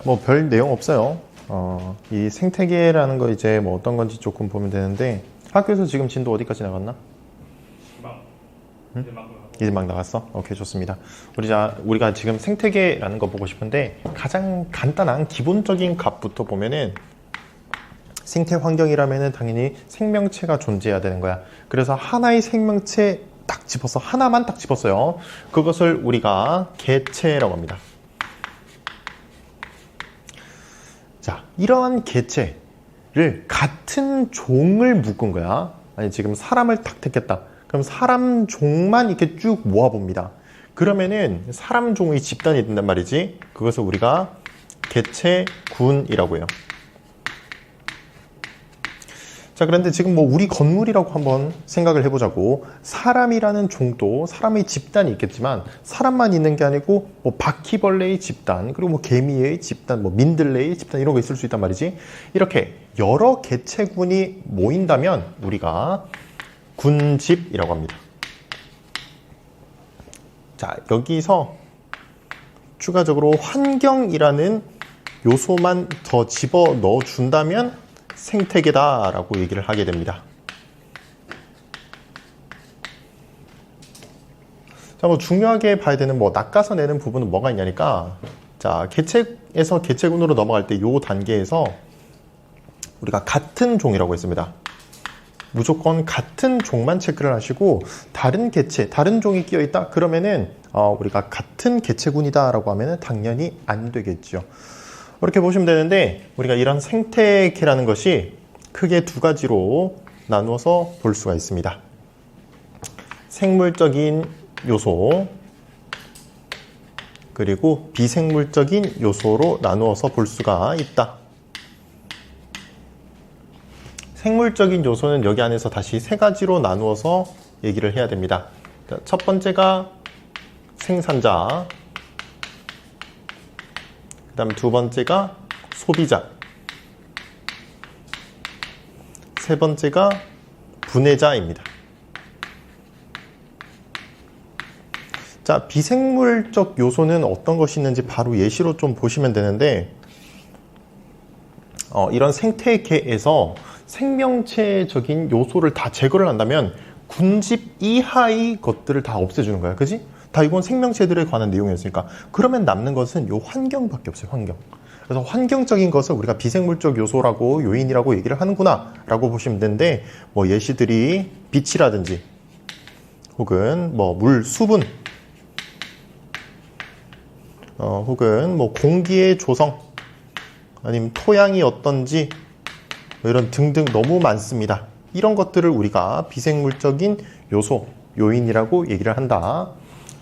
뭐 별 내용 없어요. 이 생태계라는 거 이제 뭐 어떤 건지 조금 보면 되는데, 학교에서 지금 진도 어디까지 나갔나? 응? 이제 막 나갔어? 오케이, 좋습니다. 우리가 지금 생태계라는 거 보고 싶은데, 가장 간단한 기본적인 값부터 보면은, 생태 환경이라면은 당연히 생명체가 존재해야 되는 거야. 그래서 하나의 생명체 딱 집어서, 하나만 딱 집었어요. 그것을 우리가 개체라고 합니다. 자, 이러한 개체를 같은 종을 묶은 거야. 아니, 지금 사람을 딱 택했다. 그럼 사람 종만 이렇게 쭉 모아봅니다. 그러면은 사람 종의 집단이 된단 말이지. 그것을 우리가 개체군이라고 해요. 자, 그런데 지금 뭐 우리 건물이라고 한번 생각을 해보자고. 사람이라는 종도 사람의 집단이 있겠지만 사람만 있는 게 아니고 뭐 바퀴벌레의 집단, 그리고 뭐 개미의 집단, 뭐 민들레의 집단 이런 거 있을 수 있단 말이지. 이렇게 여러 개체군이 모인다면 우리가 군집이라고 합니다. 자, 여기서 추가적으로 환경이라는 요소만 더 집어 넣어 준다면 생태계다라고 얘기를 하게 됩니다. 자, 뭐 중요하게 봐야 되는 뭐 낚아서 내는 부분은 뭐가 있냐니까, 자, 개체에서 개체군으로 넘어갈 때 요 단계에서 우리가 같은 종이라고 했습니다. 무조건 같은 종만 체크를 하시고 다른 개체, 다른 종이 끼어 있다 그러면은 우리가 같은 개체군이다라고 하면은 당연히 안 되겠죠. 이렇게 보시면 되는데, 우리가 이런 생태계라는 것이 크게 두 가지로 나누어서 볼 수가 있습니다. 생물적인 요소, 그리고 비생물적인 요소로 나누어서 볼 수가 있다. 생물적인 요소는 여기 안에서 다시 세 가지로 나누어서 얘기를 해야 됩니다. 첫 번째가 생산자, 그 다음 두 번째가 소비자, 세 번째가 분해자입니다. 자, 비생물적 요소는 어떤 것이 있는지 바로 예시로 좀 보시면 되는데, 이런 생태계에서 생명체적인 요소를 다 제거를 한다면 군집 이하의 것들을 다 없애주는 거야. 그지? 다 이건 생명체들에 관한 내용이었으니까. 그러면 남는 것은 요 환경밖에 없어요. 환경. 그래서 환경적인 것을 우리가 비생물적 요소라고, 요인이라고 얘기를 하는구나 라고 보시면 되는데, 뭐 예시들이 빛이라든지 혹은 뭐 물, 수분, 혹은 뭐 공기의 조성, 아니면 토양이 어떤지, 이런 등등 너무 많습니다. 이런 것들을 우리가 비생물적인 요소, 요인이라고 얘기를 한다.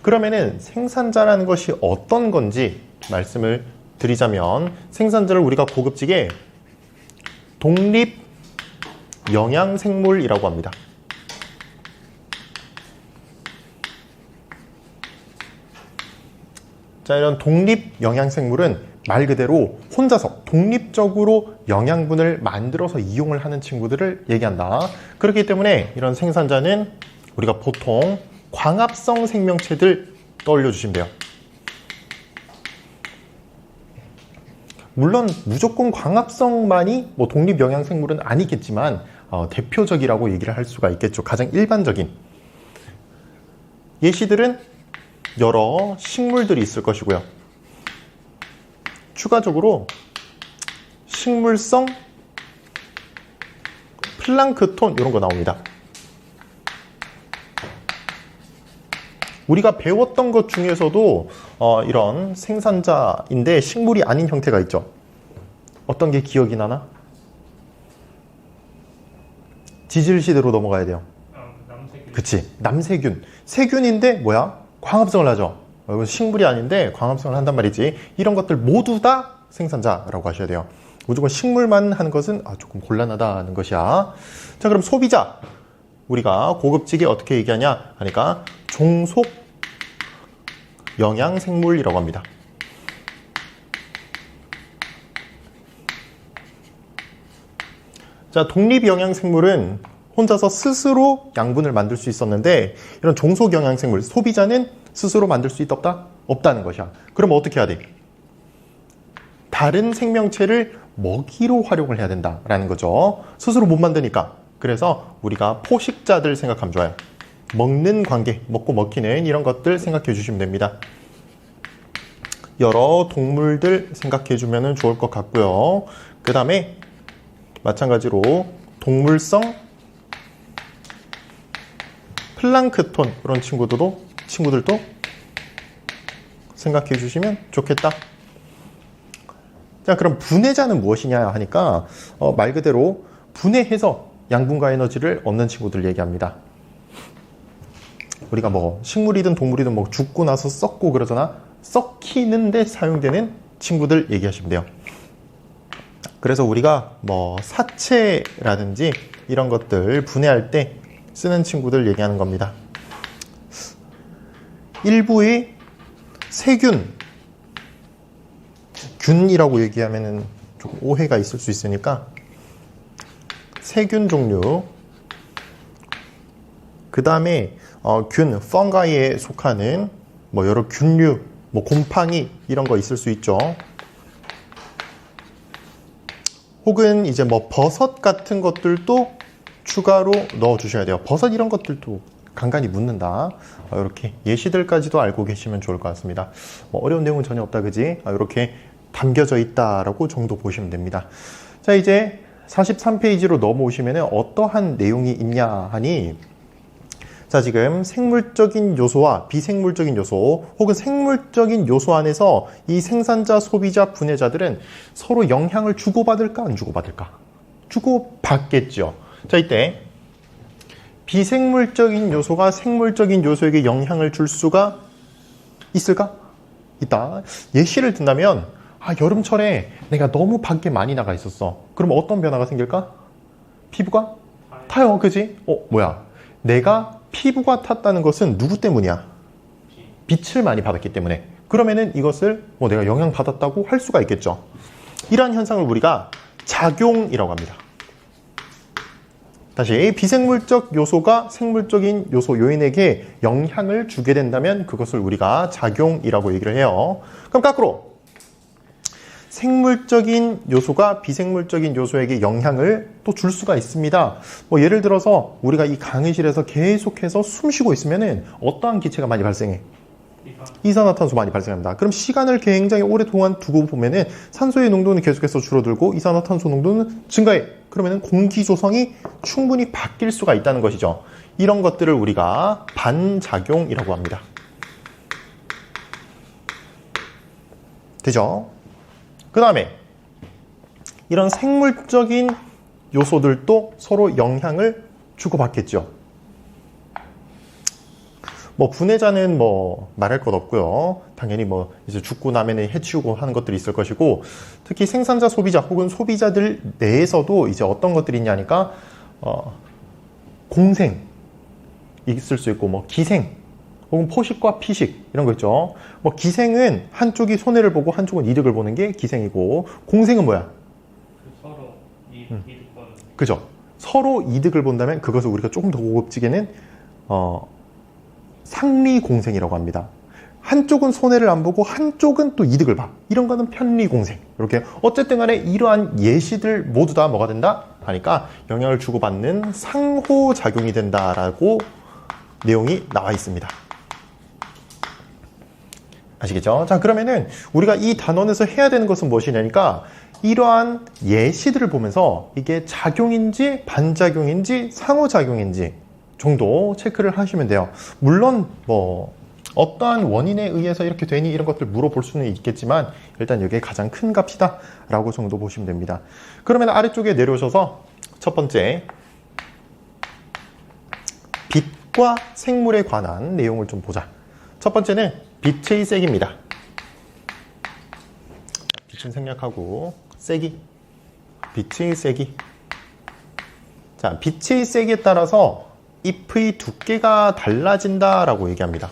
그러면은 생산자라는 것이 어떤 건지 말씀을 드리자면, 생산자를 우리가 고급지게 독립 영양생물이라고 합니다. 자, 이런 독립 영양생물은 말 그대로 혼자서 독립적으로 영양분을 만들어서 이용을 하는 친구들을 얘기한다. 그렇기 때문에 이런 생산자는 우리가 보통 광합성 생명체들 떠올려 주시면 돼요. 물론 무조건 광합성만이 뭐 독립 영양생물은 아니겠지만 대표적이라고 얘기를 할 수가 있겠죠. 가장 일반적인 예시들은 여러 식물들이 있을 것이고요. 추가적으로 식물성 플랑크톤 이런 거 나옵니다. 우리가 배웠던 것 중에서도 이런 생산자인데 식물이 아닌 형태가 있죠. 어떤 게 기억이 나나? 지질시대로 넘어가야 돼요. 남세균. 그치, 남세균. 세균인데 뭐야? 광합성을 하죠. 식물이 아닌데 광합성을 한단 말이지. 이런 것들 모두 다 생산자라고 하셔야 돼요. 무조건 식물만 하는 것은 조금 곤란하다는 것이야. 자, 그럼 소비자. 우리가 고급지게 어떻게 얘기하냐 하니까 종속 영양생물이라고 합니다. 자, 독립 영양생물은 혼자서 스스로 양분을 만들 수 있었는데, 이런 종속 영양생물, 소비자는 스스로 만들 수 있다 없다? 없다는 것이야. 그럼 어떻게 해야 돼? 다른 생명체를 먹이로 활용을 해야 된다라는 거죠. 스스로 못 만드니까. 그래서 우리가 포식자들 생각하면 좋아요. 먹는 관계, 먹고 먹히는 이런 것들 생각해 주시면 됩니다. 여러 동물들 생각해 주면 좋을 것 같고요. 그 다음에 마찬가지로 동물성 플랑크톤 그런 친구들도 생각해 주시면 좋겠다. 자, 그럼 분해자는 무엇이냐 하니까 말 그대로 분해해서 양분과 에너지를 얻는 친구들 얘기합니다. 우리가 뭐 식물이든 동물이든 뭐 죽고 나서 썩고 그러잖아. 썩히는데 사용되는 친구들 얘기하시면 돼요. 그래서 우리가 뭐 사체라든지 이런 것들 분해할 때 쓰는 친구들 얘기하는 겁니다. 일부의 세균, 균이라고 얘기하면은 조금 오해가 있을 수 있으니까 세균 종류, 그 다음에 균, 펑가이에 속하는 뭐 여러 균류, 뭐 곰팡이 이런 거 있을 수 있죠. 혹은 이제 뭐 버섯 같은 것들도 추가로 넣어 주셔야 돼요. 버섯 이런 것들도 간간히 묻는다. 이렇게 예시들까지도 알고 계시면 좋을 것 같습니다. 뭐 어려운 내용은 전혀 없다, 그지? 이렇게 담겨져 있다라고 정도 보시면 됩니다. 자, 이제 43페이지로 넘어오시면 어떠한 내용이 있냐 하니, 자, 지금 생물적인 요소와 비생물적인 요소 혹은 생물적인 요소 안에서 이 생산자, 소비자, 분해자들은 서로 영향을 주고받을까 안 주고받을까? 주고받겠죠. 자, 이때 비생물적인 요소가 생물적인 요소에게 영향을 줄 수가 있을까? 있다. 예시를 든다면 여름철에 내가 너무 밖에 많이 나가 있었어. 그럼 어떤 변화가 생길까? 피부가 타요. 그지? 뭐야? 내가 피부가 탔다는 것은 누구 때문이야? 빛을 많이 받았기 때문에. 그러면은 이것을 내가 영향받았다고 할 수가 있겠죠. 이러한 현상을 우리가 작용이라고 합니다. 다시 비생물적 요소가 생물적인 요소 요인에게 영향을 주게 된다면 그것을 우리가 작용이라고 얘기를 해요. 그럼 거꾸로 생물적인 요소가 비생물적인 요소에게 영향을 또 줄 수가 있습니다. 예를 들어서 우리가 이 강의실에서 계속해서 숨 쉬고 있으면은 어떠한 기체가 많이 발생해? 이산화탄소 많이 발생합니다. 그럼 시간을 굉장히 오랫동안 두고 보면은 산소의 농도는 계속해서 줄어들고 이산화탄소 농도는 증가해. 그러면은 공기 조성이 충분히 바뀔 수가 있다는 것이죠. 이런 것들을 우리가 반작용이라고 합니다. 되죠? 그 다음에 이런 생물적인 요소들도 서로 영향을 주고받겠죠. 분해자는 말할 것 없고요. 당연히 이제 죽고 나면은 해치우고 하는 것들이 있을 것이고, 특히 생산자, 소비자 혹은 소비자들 내에서도 이제 어떤 것들이 있냐니까 공생 있을 수 있고, 기생 혹은 포식과 피식 이런 거 있죠. 기생은 한쪽이 손해를 보고 한쪽은 이득을 보는 게 기생이고, 공생은 뭐야? 서로 이득 보는. 그죠? 서로 이득을 본다면 그것을 우리가 조금 더 고급지게는 상리공생이라고 합니다. 한쪽은 손해를 안 보고 한쪽은 또 이득을 봐. 이런 거는 편리공생. 이렇게 어쨌든 간에 이러한 예시들 모두 다 뭐가 된다? 하니까 영향을 주고받는 상호작용이 된다라고 내용이 나와 있습니다. 아시겠죠? 자, 그러면은 우리가 이 단원에서 해야 되는 것은 무엇이냐니까 이러한 예시들을 보면서 이게 작용인지 반작용인지 상호작용인지 정도 체크를 하시면 돼요. 물론 어떠한 원인에 의해서 이렇게 되니 이런 것들 물어볼 수는 있겠지만 일단 이게 가장 큰 값이다 라고 정도 보시면 됩니다. 그러면 아래쪽에 내려오셔서 첫 번째 빛과 생물에 관한 내용을 좀 보자. 첫 번째는 빛의 세기입니다. 빛은 생략하고 세기, 빛의 세기. 자, 빛의 세기에 따라서 잎의 두께가 달라진다라고 얘기합니다.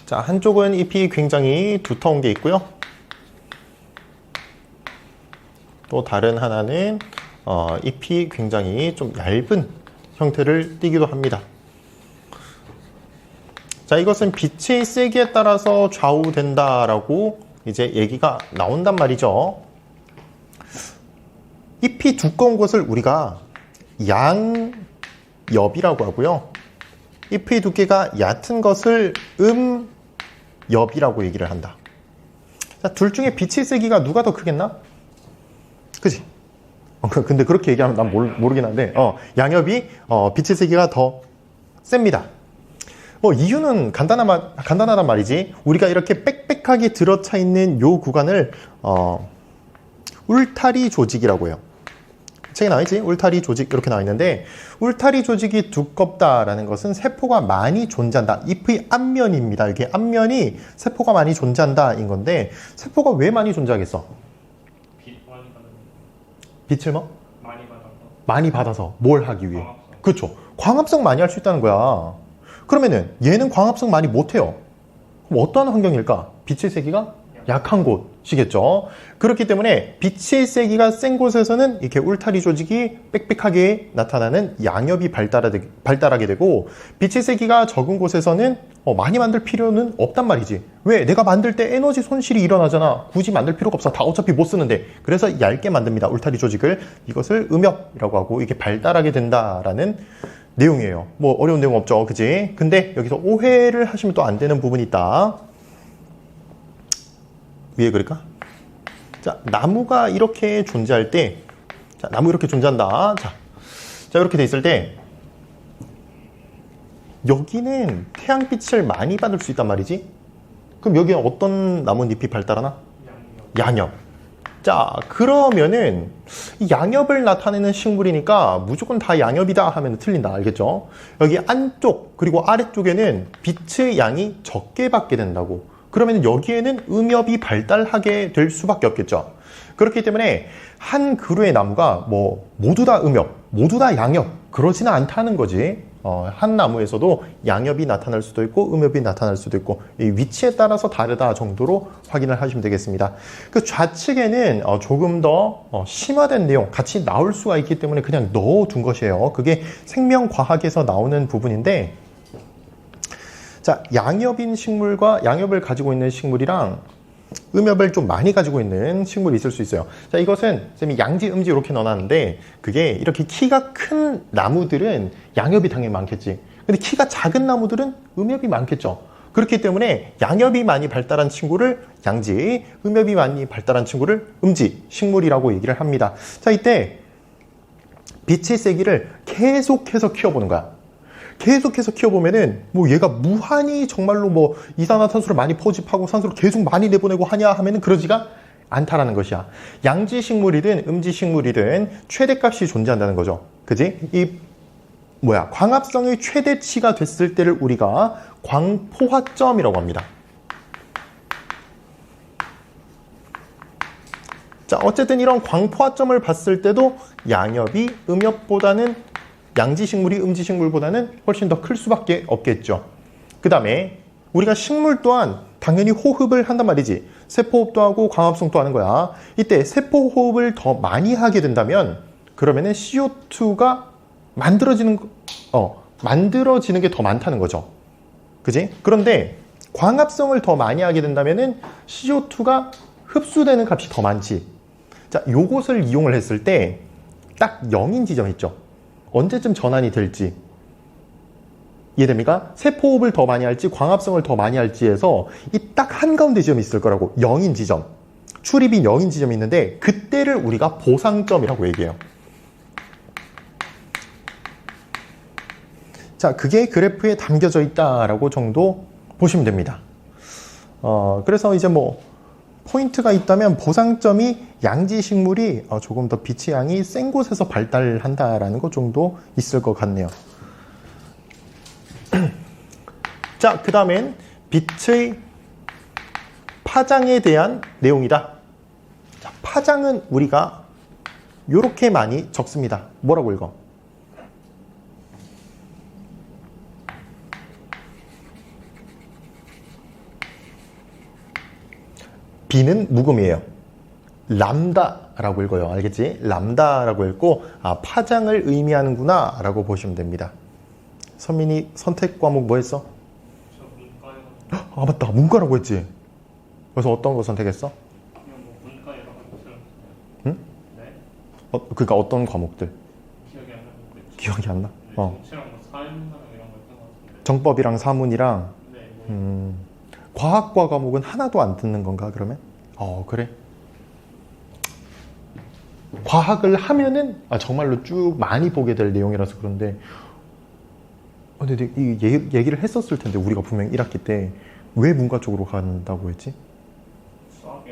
자, 한쪽은 잎이 굉장히 두터운 게 있고요. 또 다른 하나는 잎이 굉장히 좀 얇은 형태를 띠기도 합니다. 자, 이것은 빛의 세기에 따라서 좌우된다라고 이제 얘기가 나온단 말이죠. 잎이 두꺼운 것을 우리가 양엽이라고 하고요. 잎의 두께가 얕은 것을 음엽이라고 얘기를 한다. 자, 둘 중에 빛의 세기가 누가 더 크겠나? 그지? 근데 그렇게 얘기하면 난 모르긴 한데, 양엽이 빛의 세기가 더 셉니다. 이유는 간단하단 말이지. 우리가 이렇게 빽빽하게 들어차 있는 요 구간을 울타리 조직이라고 해요. 책에 나와 있지? 울타리 조직 이렇게 나와 있는데, 울타리 조직이 두껍다라는 것은 세포가 많이 존재한다. 잎의 앞면입니다. 이게 앞면이 세포가 많이 존재한다인 건데, 세포가 왜 많이 존재하겠어? 빛 많이 받는 빛을 뭐? 많이 받아서 많이 받아서 뭘 하기 위해? 광합성. 그렇죠. 광합성 많이 할 수 있다는 거야. 그러면은 얘는 광합성 많이 못해요. 그럼 어떠한 환경일까? 빛의 세기가 약한 곳이겠죠. 그렇기 때문에 빛의 세기가 센 곳에서는 이렇게 울타리 조직이 빽빽하게 나타나는 양엽이 발달하게 되고, 빛의 세기가 적은 곳에서는 많이 만들 필요는 없단 말이지. 왜? 내가 만들 때 에너지 손실이 일어나잖아. 굳이 만들 필요가 없어. 다 어차피 못 쓰는데. 그래서 얇게 만듭니다. 울타리 조직을. 이것을 음엽이라고 하고, 이게 발달하게 된다라는 내용이에요. 어려운 내용 없죠. 그지? 근데 여기서 오해를 하시면 또 안 되는 부분이 있다. 위에 그릴까? 자, 나무가 이렇게 존재할 때, 자, 나무 이렇게 존재한다. 자, 이렇게 돼 있을 때, 여기는 태양빛을 많이 받을 수 있단 말이지? 그럼 여기는 어떤 나뭇잎이 발달하나? 양엽. 자, 그러면은 이 양엽을 나타내는 식물이니까 무조건 다 양엽이다 하면 틀린다. 알겠죠? 여기 안쪽 그리고 아래쪽에는 빛의 양이 적게 받게 된다고. 그러면 여기에는 음엽이 발달하게 될 수밖에 없겠죠. 그렇기 때문에 한 그루의 나무가 모두 다 음엽, 모두 다 양엽 그러지는 않다는 거지. 한 나무에서도 양엽이 나타날 수도 있고 음엽이 나타날 수도 있고, 이 위치에 따라서 다르다 정도로 확인을 하시면 되겠습니다. 그 좌측에는 조금 더 심화된 내용 같이 나올 수가 있기 때문에 그냥 넣어둔 것이에요. 그게 생명과학에서 나오는 부분인데, 자, 양엽인 식물과 양엽을 가지고 있는 식물이랑 음엽을 좀 많이 가지고 있는 식물이 있을 수 있어요. 자, 이것은 쌤이 양지, 음지 이렇게 넣어놨는데, 그게 이렇게 키가 큰 나무들은 양엽이 당연히 많겠지. 근데 키가 작은 나무들은 음엽이 많겠죠. 그렇기 때문에 양엽이 많이 발달한 친구를 양지, 음엽이 많이 발달한 친구를 음지 식물이라고 얘기를 합니다. 자, 이때 빛의 세기를 계속해서 키워보는 거야. 계속해서 키워보면은 얘가 무한히 정말로 이산화탄소를 많이 포집하고 산소를 계속 많이 내보내고 하냐 하면은 그러지가 않다라는 것이야. 양지식물이든 음지식물이든 최대값이 존재한다는 거죠. 그지? 광합성의 최대치가 됐을 때를 우리가 광포화점이라고 합니다. 자, 어쨌든 이런 광포화점을 봤을 때도 양엽이 음엽보다는, 양지식물이 음지식물보다는 훨씬 더 클 수밖에 없겠죠. 그 다음에 우리가 식물 또한 당연히 호흡을 한단 말이지. 세포호흡도 하고 광합성도 하는 거야. 이때 세포호흡을 더 많이 하게 된다면 그러면은 CO2가 만들어지는 게 더 많다는 거죠. 그지? 그런데 광합성을 더 많이 하게 된다면은 CO2가 흡수되는 값이 더 많지. 자, 요것을 이용을 했을 때 딱 0인 지점 있죠. 언제쯤 전환이 될지 이해됩니까? 세포호흡을 더 많이 할지 광합성을 더 많이 할지에서 이 딱 한가운데 지점이 있을 거라고. 0인 지점, 출입이 0인 지점이 있는데 그때를 우리가 보상점이라고 얘기해요. 자, 그게 그래프에 담겨져 있다라고 정도 보시면 됩니다. 그래서 이제 포인트가 있다면 보상점이 양지식물이 조금 더 빛의 양이 센 곳에서 발달한다라는 것 정도 있을 것 같네요. 자, 그 다음엔 빛의 파장에 대한 내용이다. 자, 파장은 우리가 이렇게 많이 적습니다. 뭐라고 읽어? B는 묵음이에요. 람다라고 읽어요. 알겠지? 람다라고 읽고 파장을 의미하는구나 라고 보시면 됩니다. 선민이 선택 과목 뭐 했어? 저 아 맞다, 문과라고 했지. 그래서 어떤 거 선택했어? 그냥 뭐 문과 여러 가지 들었어요. 응? 네? 그러니까 어떤 과목들? 기억이 안 나는데. 기억이 안 나? 네, 어. 정치랑 뭐 사회문화랑 이런 거 했던 것 같은데. 정법이랑 사문이랑 네, 뭐 과학과 과목은 하나도 안 듣는 건가 그러면? 그래. 과학을 하면은 정말로 쭉 많이 보게 될 내용이라서 그런데 근데 이 얘기를 했었을 텐데 우리가 분명 1학기 때 왜 문과 쪽으로 간다고 했지? 수학이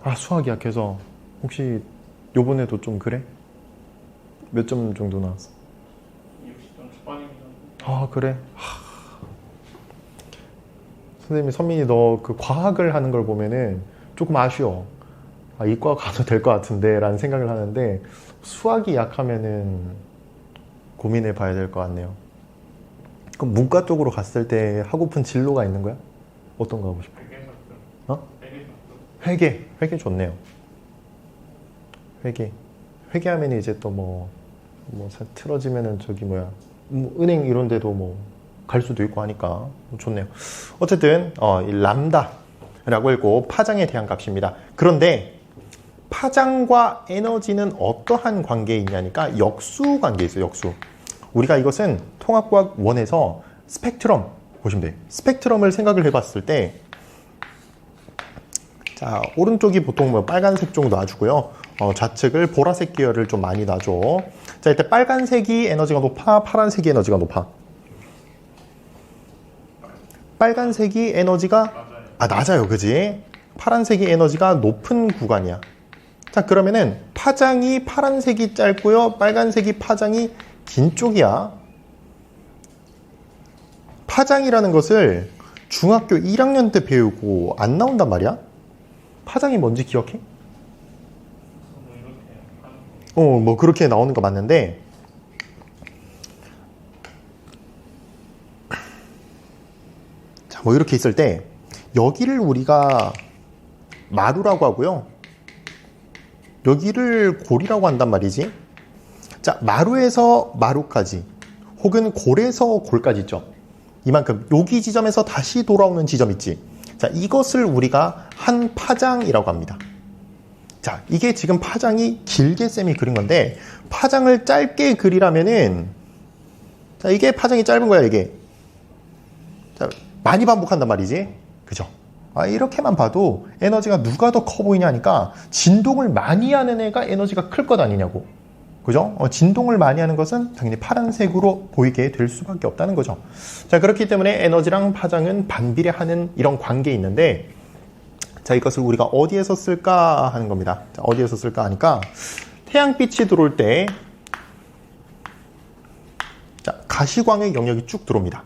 약해서 수학이 약해서 혹시 요번에도 좀 그래? 몇 점 정도 나왔어? 60점 초반입니다. 그래? 선생님이 선민이 너 그 과학을 하는 걸 보면은 조금 아쉬워. 이과 가도 될 것 같은데 라는 생각을 하는데 수학이 약하면은 고민해 봐야 될 것 같네요. 그럼 문과 쪽으로 갔을 때 하고픈 진로가 있는 거야? 어떤 거 하고 싶어? 회계학습. 회계 좋네요. 회계하면 이제 또 뭐 틀어지면은 저기 은행 이런 데도 뭐 갈 수도 있고 하니까 좋네요. 어쨌든 이 람다라고 읽고 파장에 대한 값입니다. 그런데 파장과 에너지는 어떠한 관계에 있냐니까 역수 관계에 있어요. 역수. 우리가 이것은 통합과학 1에서 스펙트럼 보시면 돼요. 스펙트럼을 생각을 해봤을 때 자, 오른쪽이 보통 빨간색 정도 놔주고요. 좌측을 보라색 계열을 좀 많이 놔줘. 자, 이때 빨간색이 에너지가 높아, 파란색이 에너지가 높아. 빨간색이 에너지가 낮아요. 그지? 파란색이 에너지가 높은 구간이야. 자, 그러면은 파장이 파란색이 짧고요. 빨간색이 파장이 긴 쪽이야. 파장이라는 것을 중학교 1학년 때 배우고 안 나온단 말이야. 파장이 뭔지 기억해? 뭐 그렇게 나오는 거 맞는데 자, 뭐 이렇게 있을 때 여기를 우리가 마루라고 하고요. 여기를 골이라고 한단 말이지. 자, 마루에서 마루까지 혹은 골에서 골까지 있죠. 이만큼 여기 지점에서 다시 돌아오는 지점 있지. 자, 이것을 우리가 한 파장이라고 합니다. 자, 이게 지금 파장이 길게 쌤이 그린 건데 파장을 짧게 그리라면은 자, 이게 파장이 짧은 거야, 이게. 자, 많이 반복한단 말이지. 그죠? 이렇게만 봐도 에너지가 누가 더 커 보이냐니까 진동을 많이 하는 애가 에너지가 클 것 아니냐고. 그죠? 진동을 많이 하는 것은 당연히 파란색으로 보이게 될 수밖에 없다는 거죠. 자, 그렇기 때문에 에너지랑 파장은 반비례하는 이런 관계에 있는데 자, 이것을 우리가 어디에서 쓸까 하는 겁니다. 자, 어디에서 쓸까 하니까 태양빛이 들어올 때 자, 가시광의 영역이 쭉 들어옵니다.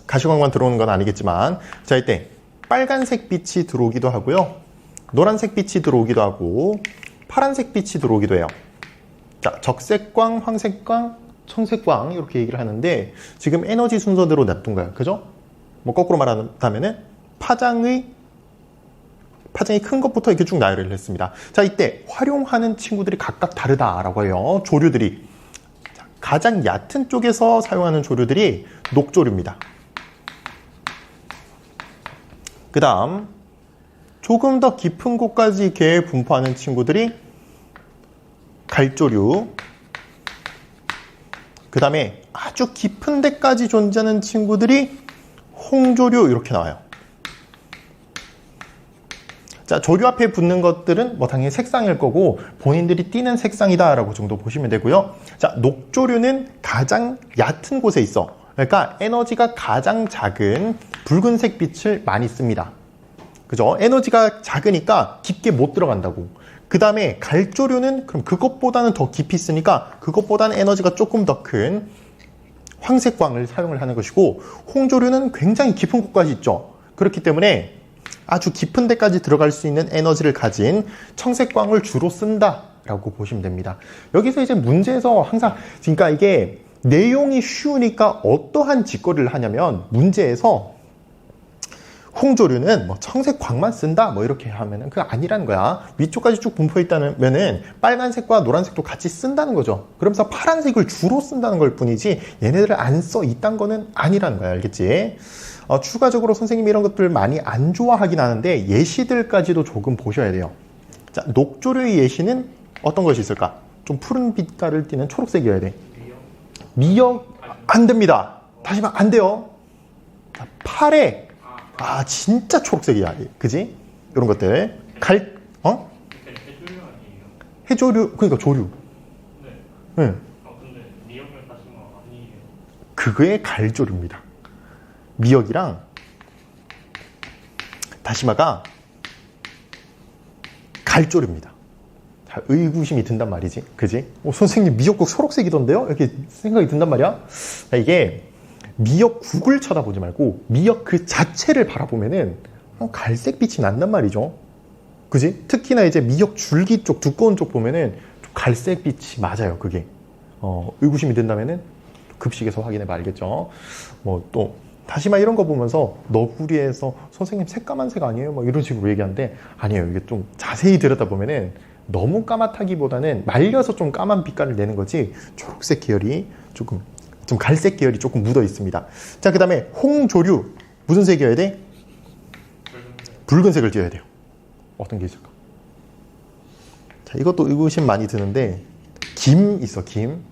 가시광만 들어오는 건 아니겠지만 자, 이때 빨간색 빛이 들어오기도 하고요. 노란색 빛이 들어오기도 하고 파란색 빛이 들어오기도 해요. 자, 적색광, 황색광, 청색광 이렇게 얘기를 하는데 지금 에너지 순서대로 냅둔 거야. 그죠? 뭐 거꾸로 말한다면은 파장이 큰 것부터 이렇게 쭉 나열을 했습니다. 자, 이때 활용하는 친구들이 각각 다르다라고 해요. 조류들이. 자, 가장 얕은 쪽에서 사용하는 조류들이 녹조류입니다. 그 다음 조금 더 깊은 곳까지 이렇게 분포하는 친구들이 갈조류. 그 다음에 아주 깊은 데까지 존재하는 친구들이 홍조류 이렇게 나와요. 자, 조류 앞에 붙는 것들은 뭐 당연히 색상일 거고 본인들이 띄는 색상이다 라고 정도 보시면 되고요. 자, 녹조류는 가장 얕은 곳에 있어. 그러니까 에너지가 가장 작은 붉은색 빛을 많이 씁니다. 그죠? 에너지가 작으니까 깊게 못 들어간다고. 그 다음에 갈조류는 그럼 그것보다는 더 깊이 쓰니까 그것보다는 에너지가 조금 더 큰 황색광을 사용을 하는 것이고 홍조류는 굉장히 깊은 곳까지 있죠. 그렇기 때문에 아주 깊은 데까지 들어갈 수 있는 에너지를 가진 청색광을 주로 쓴다라고 보시면 됩니다. 여기서 이제 문제에서 항상 그러니까 이게 내용이 쉬우니까 어떠한 짓거리를 하냐면 문제에서 홍조류는 뭐 청색 광만 쓴다 뭐 이렇게 하면은 그거 아니라는 거야. 위쪽까지 쭉 분포해 있다면은 빨간색과 노란색도 같이 쓴다는 거죠. 그러면서 파란색을 주로 쓴다는 걸 뿐이지 얘네들을 안 써 있단 거는 아니라는 거야. 알겠지? 추가적으로 선생님이 이런 것들 많이 안 좋아하긴 하는데 예시들까지도 조금 보셔야 돼요. 자, 녹조류의 예시는 어떤 것이 있을까? 좀 푸른 빛깔을 띠는 초록색이어야 돼. 미역 안 됩니다. 다시 말안 돼요. 자, 파래. 아, 진짜 초록색이야. 그지? 이런 것들. 해조류 아니에요? 해조류, 그러니까 조류. 네. 응. 근데 미역을 다시마 아니에요? 그게 갈조류입니다. 미역이랑 다시마가 갈조류입니다. 자, 의구심이 든단 말이지. 그지? 선생님 미역국 초록색이던데요? 이렇게 생각이 든단 말이야. 자, 이게 미역국을 쳐다보지 말고 미역 그 자체를 바라보면은 갈색빛이 난단 말이죠. 그지? 특히나 이제 미역 줄기 쪽, 두꺼운 쪽 보면은 좀 갈색빛이 맞아요. 그게. 의구심이 든다면은 급식에서 확인해봐. 알겠죠? 뭐 또 다시마 이런 거 보면서 너구리에서 선생님 새까만색 아니에요? 뭐 이런 식으로 얘기하는데 아니에요. 이게 좀 자세히 들여다보면은 너무 까맣다기보다는 말려서 좀 까만 빛깔을 내는 거지 초록색 계열이 좀 갈색 계열이 조금 묻어 있습니다. 자, 그 다음에 홍조류 무슨 색이어야 돼? 붉은색을 띄어야 돼요. 어떤 게 있을까? 자, 이것도 의구심 많이 드는데 김 있어, 김.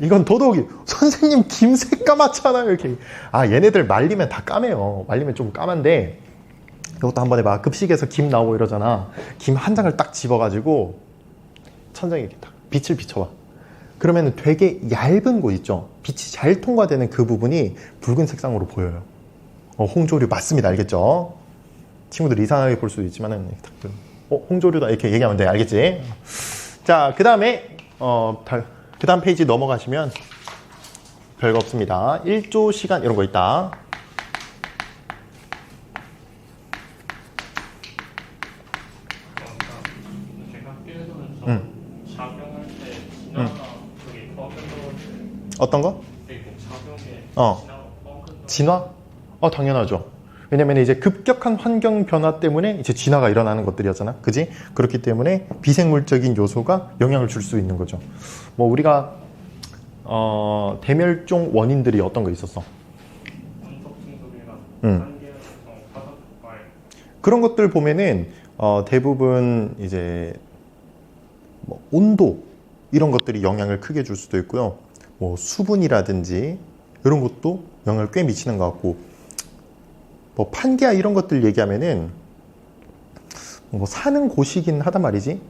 이건 더더욱이 선생님 김 새까맣잖아요. 이렇게. 아, 얘네들 말리면 다 까매요. 말리면 좀 까만데 이것도 한번 해봐. 급식에서 김 나오고 이러잖아. 김 한 장을 딱 집어가지고 천장에 이렇게 딱 빛을 비춰봐. 그러면 되게 얇은 곳 있죠. 빛이 잘 통과되는 그 부분이 붉은 색상으로 보여요. 홍조류 맞습니다. 알겠죠? 친구들 이상하게 볼 수도 있지만은 홍조류다 이렇게 얘기하면 돼. 알겠지? 자, 그 다음에 그 다음 페이지 넘어가시면 별거 없습니다. 1조 시간 이런 거 있다. 제가 학교에서는 작용할 때 진화나 그게 버그도 어떤 거? 작용에 진화? 당연하죠. 왜냐면 이제 급격한 환경 변화 때문에 이제 진화가 일어나는 것들이었잖아. 그지? 그렇기 때문에 비생물적인 요소가 영향을 줄 수 있는 거죠. 뭐 우리가 대멸종 원인들이 어떤 거 있었어? 그런 것들 보면은 대부분 이제 뭐 온도 이런 것들이 영향을 크게 줄 수도 있고요. 뭐 수분이라든지 이런 것도 영향을 꽤 미치는 것 같고, 뭐 판게아 이런 것들 얘기하면은 뭐 사는 곳이긴 하단 말이지.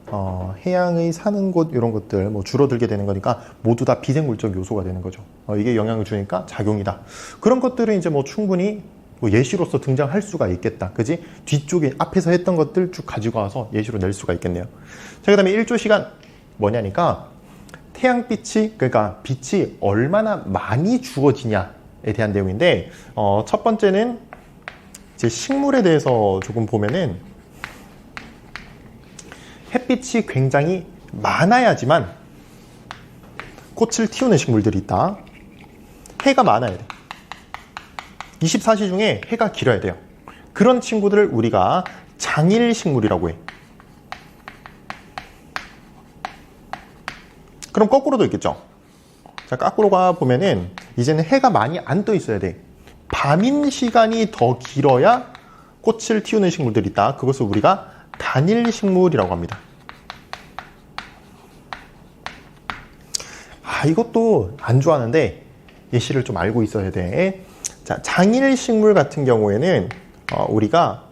해양의 사는 곳 이런 것들 뭐 줄어들게 되는 거니까 모두 다 비생물적 요소가 되는 거죠. 이게 영향을 주니까 작용이다. 그런 것들은 이제 뭐 충분히 뭐 예시로서 등장할 수가 있겠다. 그지? 뒤쪽에 앞에서 했던 것들 쭉 가지고 와서 예시로 낼 수가 있겠네요. 자, 그 다음에 1조 시간 뭐냐니까 태양빛이, 그러니까 빛이 얼마나 많이 주어지냐에 대한 내용인데, 첫 번째는 이제 식물에 대해서 조금 보면은 햇빛이 굉장히 많아야지만 꽃을 틔우는 식물들이 있다. 해가 많아야 돼. 24시 중에 해가 길어야 돼요. 그런 친구들을 우리가 장일 식물이라고 해. 그럼 거꾸로도 있겠죠. 자, 거꾸로가 보면은 이제는 해가 많이 안 떠 있어야 돼. 밤인 시간이 더 길어야 꽃을 틔우는 식물들이 있다. 그것을 우리가 단일 식물이라고 합니다. 이것도 안 좋아하는데 예시를 좀 알고 있어야 돼. 자, 장일 식물 같은 경우에는 우리가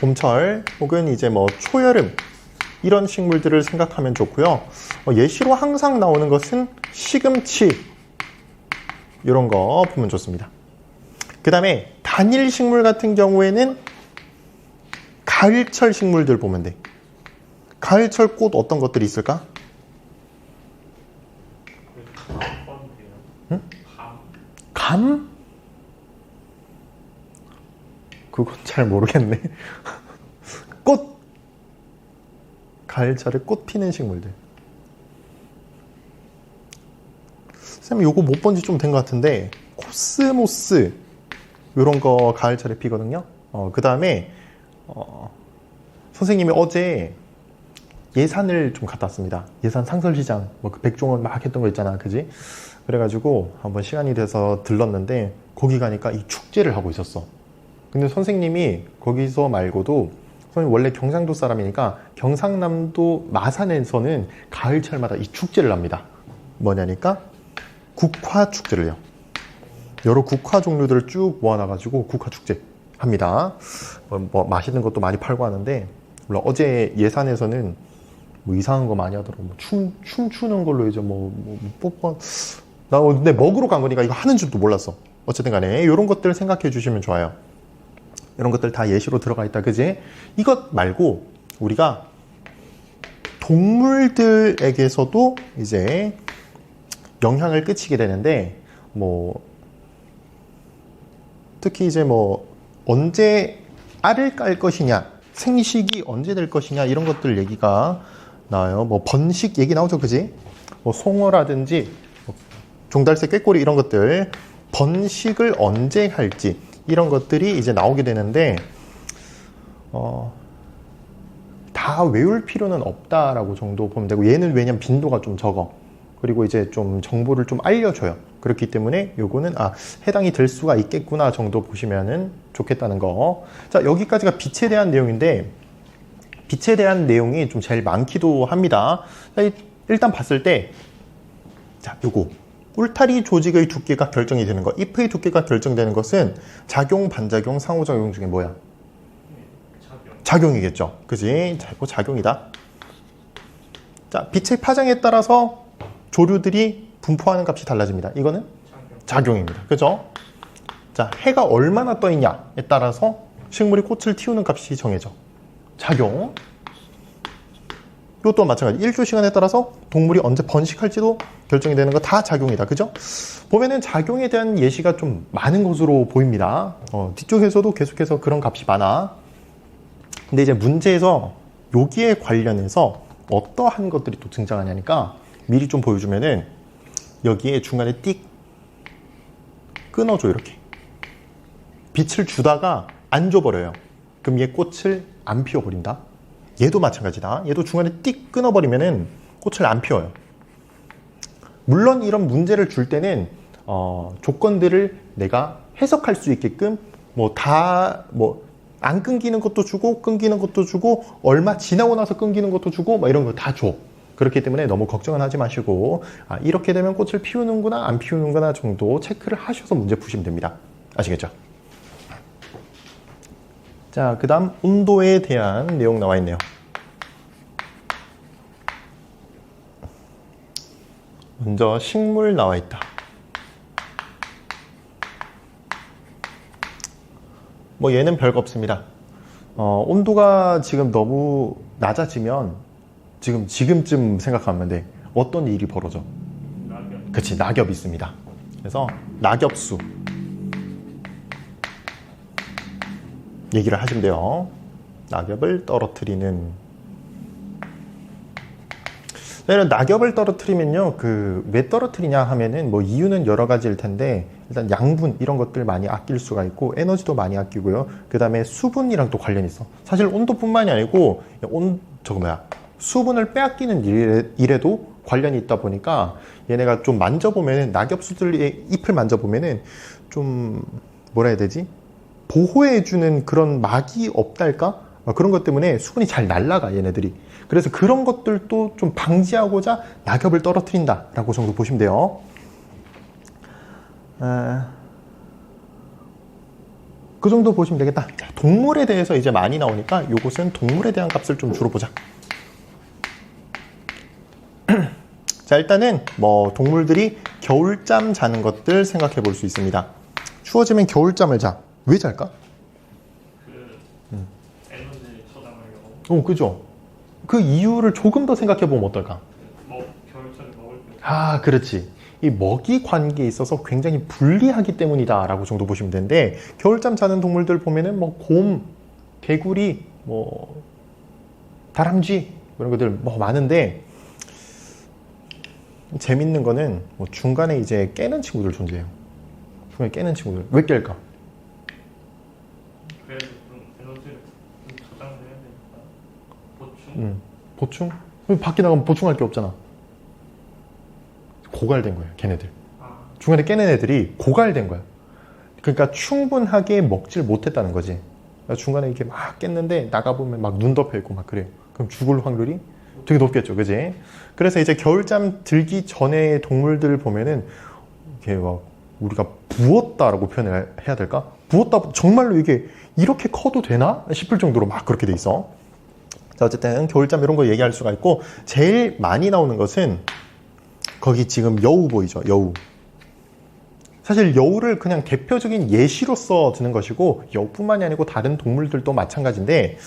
봄철 혹은 이제 뭐 초여름 이런 식물들을 생각하면 좋고요. 예시로 항상 나오는 것은 시금치 이런 거 보면 좋습니다. 그 다음에 단일 식물 같은 경우에는 가을철 식물들 보면 돼. 가을철 꽃 어떤 것들이 있을까? 응? 감? 그건 잘 모르겠네. 꽃! 가을철에 꽃 피는 식물들. 쌤, 요거 못 본 지 좀 된 것 같은데 코스모스 이런 거 가을철에 피거든요. 그 다음에 선생님이 어제 예산을 좀 갔다 왔습니다. 예산 상설시장 뭐 그 백종원 막 했던 거 있잖아, 그지? 그래가지고 한번 시간이 돼서 들렀는데 거기 가니까 이 축제를 하고 있었어. 근데 선생님이 거기서 말고도 선생님 원래 경상도 사람이니까 경상남도 마산에서는 가을철마다 이 축제를 합니다. 뭐냐니까 국화 축제를 해요. 여러 국화 종류들을 쭉 모아놔가지고 국화 축제 합니다. 뭐 맛있는 것도 많이 팔고 하는데 물론 어제 예산에서는 뭐 이상한 거 많이 하더라고. 뭐 춤추는 걸로 이제 나 근데 먹으러 간 거니까 이거 하는 줄도 몰랐어. 어쨌든 간에 이런 것들 생각해 주시면 좋아요. 이런 것들 다 예시로 들어가 있다, 그지? 이것 말고 우리가 동물들에게서도 이제 영향을 끼치게 되는데 뭐 특히 이제 뭐 언제 알을 깔 것이냐, 생식이 언제 될 것이냐 이런 것들 얘기가 나와요. 뭐 번식 얘기 나오죠, 그지? 뭐 송어라든지 종달새, 꾀꼬리 이런 것들 번식을 언제 할지 이런 것들이 이제 나오게 되는데 다 외울 필요는 없다라고 정도 보면 되고 얘는 왜냐면 빈도가 좀 적어. 그리고 이제 좀 정보를 좀 알려줘요. 그렇기 때문에 요거는 해당이 될 수가 있겠구나 정도 보시면은 좋겠다는 거. 자, 여기까지가 빛에 대한 내용인데 빛에 대한 내용이 좀 제일 많기도 합니다. 자, 일단 봤을 때 자, 요거 울타리 조직의 두께가 결정이 되는 거, 잎의 두께가 결정되는 것은 작용, 반작용, 상호작용 중에 뭐야? 작용이겠죠. 그지? 자, 이거 작용이다. 자, 빛의 파장에 따라서 조류들이 분포하는 값이 달라집니다. 이거는 작용입니다. 그죠? 자, 해가 얼마나 떠 있냐에 따라서 식물이 꽃을 틔우는 값이 정해져. 작용. 이것도 마찬가지. 일조 시간에 따라서 동물이 언제 번식할지도 결정이 되는 거 다 작용이다. 그죠? 보면은 작용에 대한 예시가 좀 많은 것으로 보입니다. 뒤쪽에서도 계속해서 그런 값이 많아. 근데 이제 문제에서 여기에 관련해서 어떠한 것들이 또 등장하냐니까 미리 좀 보여주면은 여기에 중간에 띡 끊어줘. 이렇게 빛을 주다가 안 줘버려요. 그럼 얘 꽃을 안 피워버린다. 얘도 마찬가지다. 얘도 중간에 띡 끊어버리면은 꽃을 안 피워요. 물론 이런 문제를 줄 때는 조건들을 내가 해석할 수 있게끔 안 끊기는 것도 주고 끊기는 것도 주고 얼마 지나고 나서 끊기는 것도 주고 이런 거 다 줘. 그렇기 때문에 너무 걱정은 하지 마시고 이렇게 되면 꽃을 피우는구나 안 피우는구나 정도 체크를 하셔서 문제 푸시면 됩니다. 아시겠죠? 자, 그 다음 온도에 대한 내용 나와 있네요. 먼저 식물 나와 있다. 뭐 얘는 별거 없습니다. 온도가 지금 너무 낮아지면 지금쯤 생각하면 돼. 어떤 일이 벌어져? 낙엽. 그치, 낙엽이 있습니다. 그래서 낙엽수 얘기를 하시면 돼요. 낙엽을 떨어뜨리는. 낙엽을 떨어뜨리면요, 왜 떨어뜨리냐 하면은 뭐 이유는 여러 가지일 텐데 일단 양분 이런 것들 많이 아낄 수가 있고 에너지도 많이 아끼고요. 그 다음에 수분이랑 또 관련이 있어. 사실 온도뿐만이 아니고 수분을 빼앗기는 일에도 관련이 있다 보니까 얘네가 좀 만져보면은 낙엽수들의 잎을 만져보면은 좀 뭐라 해야 되지? 보호해주는 그런 막이 없달까? 그런 것 때문에 수분이 잘 날아가 얘네들이. 그래서 그런 것들도 좀 방지하고자 낙엽을 떨어뜨린다 라고 정도 보시면 돼요. 그 정도 보시면 되겠다. 자, 동물에 대해서 이제 많이 나오니까 이곳은 동물에 대한 값을 좀 주로 보자. 자, 일단은 뭐 동물들이 겨울잠 자는 것들 생각해 볼 수 있습니다. 추워지면 겨울잠을 자. 왜 잘까? 에너지 저장하려고. 그죠? 그 이유를 조금 더 생각해 보면 어떨까? 겨울철에 먹을 때. 그렇지. 이 먹이 관계에 있어서 굉장히 불리하기 때문이다 라고 정도 보시면 되는데 겨울잠 자는 동물들 보면은 뭐 곰, 개구리, 뭐 다람쥐 이런 것들 뭐 많은데 재밌는 거는 뭐 중간에 이제 깨는 친구들 존재해요. 중간에 깨는 친구들. 왜 깰까? 그래도 좀 에너지를 좀 저장을 해야 되니까 보충? 보충? 밖에 나가면 보충할 게 없잖아. 고갈된 거야, 걔네들. 중간에 깨는 애들이 고갈된 거야. 그러니까 충분하게 먹질 못했다는 거지. 중간에 이렇게 막 깼는데 나가보면 막 눈 덮여 있고 막 그래요. 그럼 죽을 확률이 되게 높겠죠, 그지? 그래서 이제 겨울잠 들기 전에 동물들 보면은 이게 막 우리가 부었다라고 표현을 해야 될까? 부었다, 정말로 이게 이렇게 커도 되나? 싶을 정도로 막 그렇게 돼 있어. 자, 어쨌든 겨울잠 이런 거 얘기할 수가 있고, 제일 많이 나오는 것은 거기 지금 여우 보이죠? 여우. 사실 여우를 그냥 대표적인 예시로서 드는 것이고, 여우뿐만이 아니고 다른 동물들도 마찬가지인데,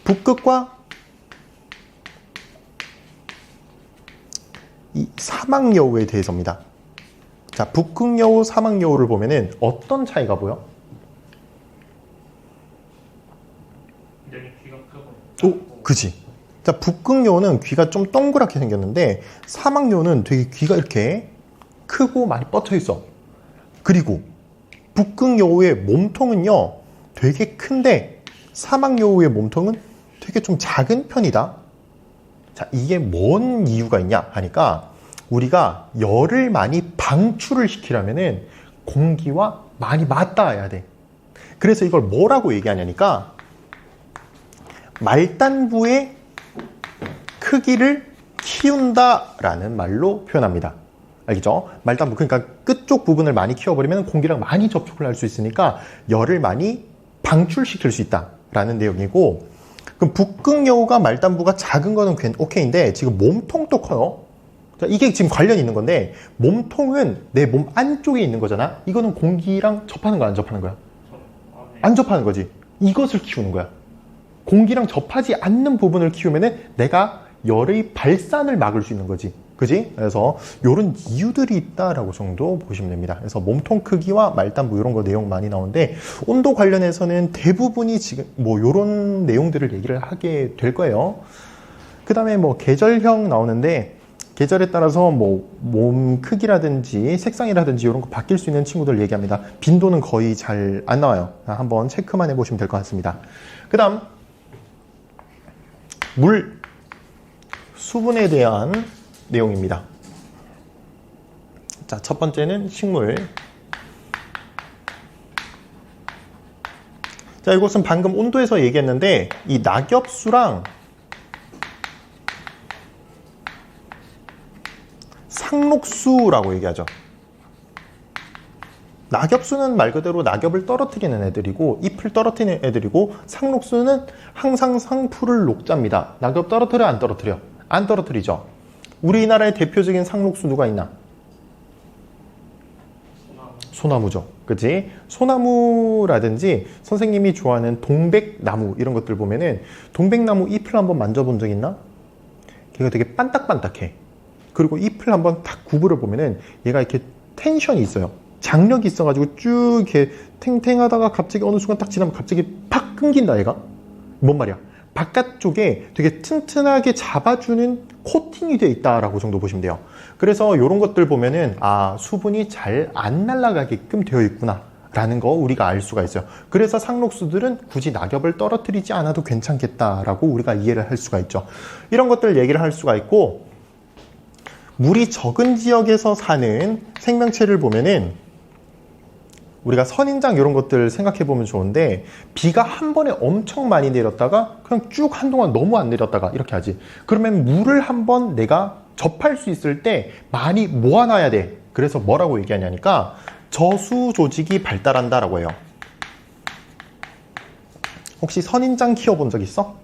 북극과 이 사막여우에 대해서입니다. 자, 북극여우, 사막여우를 보면은 어떤 차이가 보여? 얘는 귀가 크고. 오, 그지? 자, 북극여우는 귀가 좀 동그랗게 생겼는데, 사막여우는 되게 귀가 이렇게 크고 많이 뻗쳐 있어. 그리고 북극여우의 몸통은요, 되게 큰데, 사막여우의 몸통은 되게 좀 작은 편이다. 자, 이게 뭔 이유가 있냐 하니까, 우리가 열을 많이 방출을 시키려면은 공기와 많이 맞닿아야 돼. 그래서 이걸 뭐라고 얘기하냐니까, 말단부의 크기를 키운다라는 말로 표현합니다. 알겠죠? 말단부, 그러니까 끝쪽 부분을 많이 키워버리면 공기랑 많이 접촉을 할 수 있으니까 열을 많이 방출시킬 수 있다라는 내용이고, 그럼 북극여우가 말단부가 작은 거는 오케이인데 지금 몸통도 커요. 자, 이게 지금 관련이 있는 건데, 몸통은 내 몸 안쪽에 있는 거잖아. 이거는 공기랑 접하는 거야, 안 접하는 거야? 안 접하는 거지. 이것을 키우는 거야. 공기랑 접하지 않는 부분을 키우면은 내가 열의 발산을 막을 수 있는 거지. 그지? 그래서 이런 이유들이 있다라고 정도 보시면 됩니다. 그래서 몸통 크기와 말단부 이런 거 내용 많이 나오는데, 온도 관련해서는 대부분이 지금 뭐 이런 내용들을 얘기를 하게 될 거예요. 그 다음에 뭐 계절형 나오는데, 계절에 따라서 뭐 몸 크기라든지 색상이라든지 이런 거 바뀔 수 있는 친구들 얘기합니다. 빈도는 거의 잘 안 나와요. 한번 체크만 해보시면 될 것 같습니다. 그 다음 물, 수분에 대한 내용입니다. 자, 첫 번째는 식물. 자, 이것은 방금 온도에서 얘기했는데, 이 낙엽수랑 상록수라고 얘기하죠. 낙엽수는 말 그대로 낙엽을 떨어뜨리는 애들이고, 잎을 떨어뜨리는 애들이고, 상록수는 항상 상풀을 녹자입니다. 낙엽 떨어뜨려, 안 떨어뜨려? 안 떨어뜨리죠. 우리나라의 대표적인 상록수 누가 있나? 소나무죠. 그치? 소나무라든지 선생님이 좋아하는 동백나무 이런 것들 보면은, 동백나무 잎을 한번 만져본 적 있나? 걔가 되게 반딱반딱해. 그리고 잎을 한번 탁 구부려 보면은 얘가 이렇게 텐션이 있어요. 장력이 있어가지고 쭉 이렇게 탱탱하다가 갑자기 어느 순간 딱 지나면 갑자기 팍 끊긴다, 얘가. 뭔 말이야? 바깥쪽에 되게 튼튼하게 잡아주는 코팅이 되어 있다라고 정도 보시면 돼요. 그래서 이런 것들 보면은, 아, 수분이 잘 안 날아가게끔 되어 있구나 라는 거 우리가 알 수가 있어요. 그래서 상록수들은 굳이 낙엽을 떨어뜨리지 않아도 괜찮겠다라고 우리가 이해를 할 수가 있죠. 이런 것들 얘기를 할 수가 있고, 물이 적은 지역에서 사는 생명체를 보면은, 우리가 선인장 이런 것들 생각해 보면 좋은데, 비가 한 번에 엄청 많이 내렸다가 그냥 쭉 한동안 너무 안 내렸다가 이렇게 하지. 그러면 물을 한번 내가 접할 수 있을 때 많이 모아놔야 돼. 그래서 뭐라고 얘기하냐니까, 저수 조직이 발달한다라고 해요. 혹시 선인장 키워본 적 있어?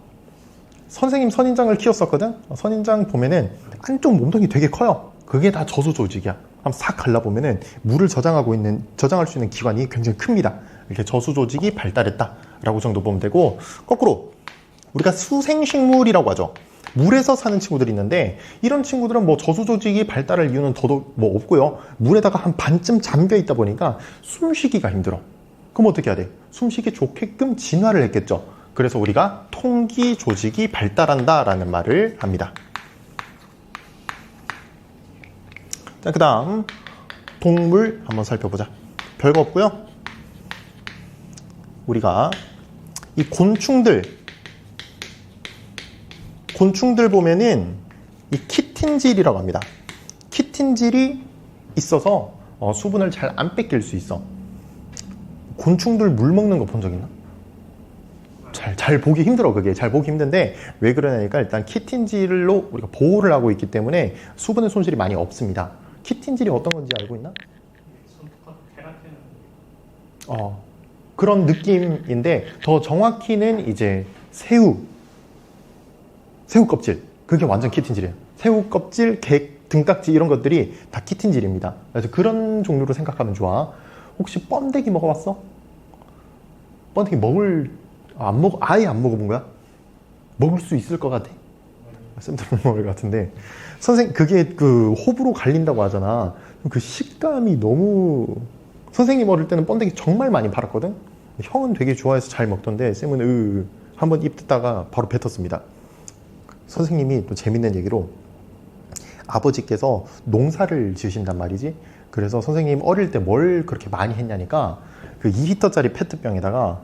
선생님 선인장을 키웠었거든? 선인장 보면은 안쪽 몸통이 되게 커요. 그게 다 저수 조직이야. 한번 싹 갈라보면은 물을 저장할 수 있는 기관이 굉장히 큽니다. 이렇게 저수 조직이 발달했다라고 정도 보면 되고, 거꾸로 우리가 수생식물이라고 하죠. 물에서 사는 친구들이 있는데, 이런 친구들은 뭐 저수 조직이 발달할 이유는 더더욱 뭐 없고요. 물에다가 한 반쯤 잠겨 있다 보니까 숨쉬기가 힘들어. 그럼 어떻게 해야 돼? 숨쉬기 좋게끔 진화를 했겠죠. 그래서 우리가 통기 조직이 발달한다라는 말을 합니다. 자, 그 다음 동물 한번 살펴보자. 별거 없고요. 우리가 이 곤충들 보면은 이 키틴질이라고 합니다. 키틴질이 있어서 수분을 잘 안 뺏길 수 있어. 곤충들 물 먹는 거 본 적 있나? 잘 보기 힘들어. 그게 잘 보기 힘든데 왜 그러냐니까 일단 키틴질로 우리가 보호를 하고 있기 때문에 수분의 손실이 많이 없습니다. 키틴질이 어떤 건지 알고 있나? 그런 느낌인데 더 정확히는 이제 새우 껍질, 그게 완전 키틴질이에요. 새우 껍질, 객, 등딱지 이런 것들이 다 키틴질입니다. 그래서 그런 종류로 생각하면 좋아. 혹시 번데기 먹어봤어? 번데기 아예 안 먹어본 거야? 먹을 수 있을 것 같아? 쌤도 못 먹을 것 같은데 선생님 그게 그 호불호 갈린다고 하잖아. 그 식감이 너무 선생님 어릴 때는 번데기 정말 많이 팔았거든. 형은 되게 좋아해서 잘 먹던데 쌤은 한번 입 뜯다가 바로 뱉었습니다. 선생님이 또 재밌는 얘기로 아버지께서 농사를 지으신단 말이지. 그래서 선생님 어릴 때 뭘 그렇게 많이 했냐니까 그 2리터짜리 페트병에다가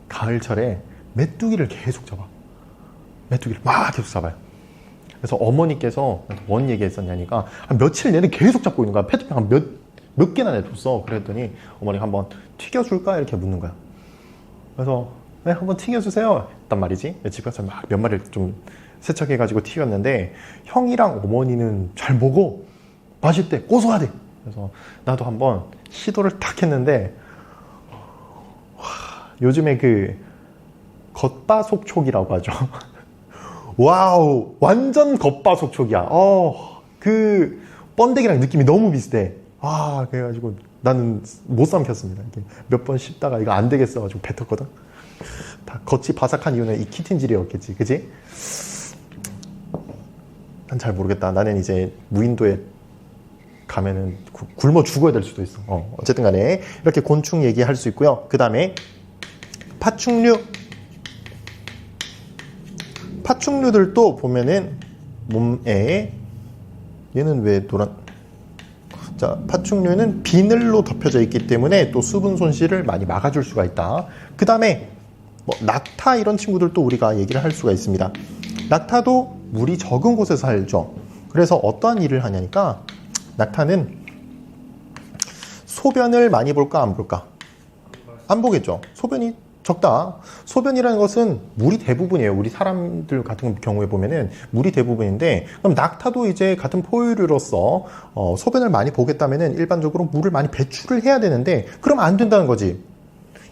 가을철에 메뚜기를 계속 잡아. 메뚜기를 막 계속 잡아요. 그래서 어머니께서 뭔 얘기 했었냐니까 한 며칠 내내 계속 잡고 있는 거야. 페트병 한 몇 개나 내뒀어. 그랬더니 어머니가 한번 튀겨줄까? 이렇게 묻는 거야. 그래서 네, 한번 튀겨주세요 했단 말이지. 집에 가서 막 몇 마리를 좀 세척해가지고 튀겼는데 형이랑 어머니는 잘 먹어. 맛있대. 고소하대. 그래서 나도 한번 시도를 탁 했는데 요즘에 그 겉바속촉이라고 하죠. 와우, 완전 겉바속촉이야. 그 번데기랑 느낌이 너무 비슷해. 그래가지고 나는 못 삼켰습니다. 몇 번 씹다가 이거 안 되겠어가지고 뱉었거든. 다 겉이 바삭한 이유는 이 키틴질이었겠지, 그지? 난 잘 모르겠다. 나는 이제 무인도에 가면은 굶어 죽어야 될 수도 있어. 어쨌든 간에 이렇게 곤충 얘기할 수 있고요. 그 다음에 파충류들도 보면은 몸에 얘는 왜 자, 파충류는 비늘로 덮여져 있기 때문에 또 수분 손실을 많이 막아줄 수가 있다. 그 다음에 낙타 이런 친구들도 우리가 얘기를 할 수가 있습니다. 낙타도 물이 적은 곳에서 살죠. 그래서 어떠한 일을 하냐니까 낙타는 소변을 많이 볼까 안 볼까? 안 보겠죠. 소변이 적다. 소변이라는 것은 물이 대부분이에요. 우리 사람들 같은 경우에 보면은 물이 대부분인데, 그럼 낙타도 이제 같은 포유류로서 소변을 많이 보겠다면은 일반적으로 물을 많이 배출을 해야 되는데, 그럼 안 된다는 거지.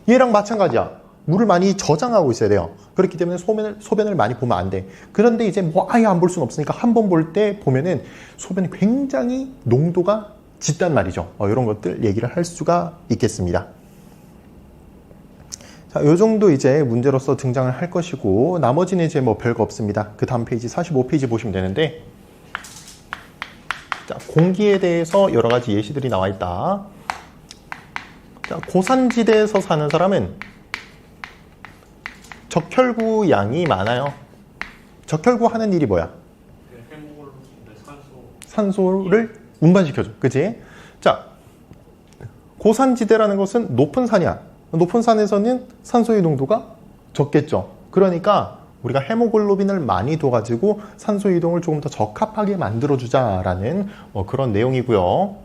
얘랑 마찬가지야. 물을 많이 저장하고 있어야 돼요. 그렇기 때문에 소변을 많이 보면 안 돼. 그런데 이제 아예 안 볼 수는 없으니까 한 번 볼 때 보면은 소변이 굉장히 농도가 짙단 말이죠. 이런 것들 얘기를 할 수가 있겠습니다. 자, 요 정도 이제 문제로서 등장을 할 것이고, 나머지는 이제 별거 없습니다. 그 다음 페이지 45페이지 보시면 되는데, 자, 공기에 대해서 여러 가지 예시들이 나와 있다. 자, 고산지대에서 사는 사람은 적혈구 양이 많아요. 적혈구 하는 일이 뭐야? 산소를 운반시켜줘. 그치? 자, 고산지대라는 것은 높은 산이야. 높은 산에서는 산소의 농도가 적겠죠. 그러니까 우리가 헤모글로빈을 많이 둬가지고 산소 이동을 조금 더 적합하게 만들어주자라는 그런 내용이고요.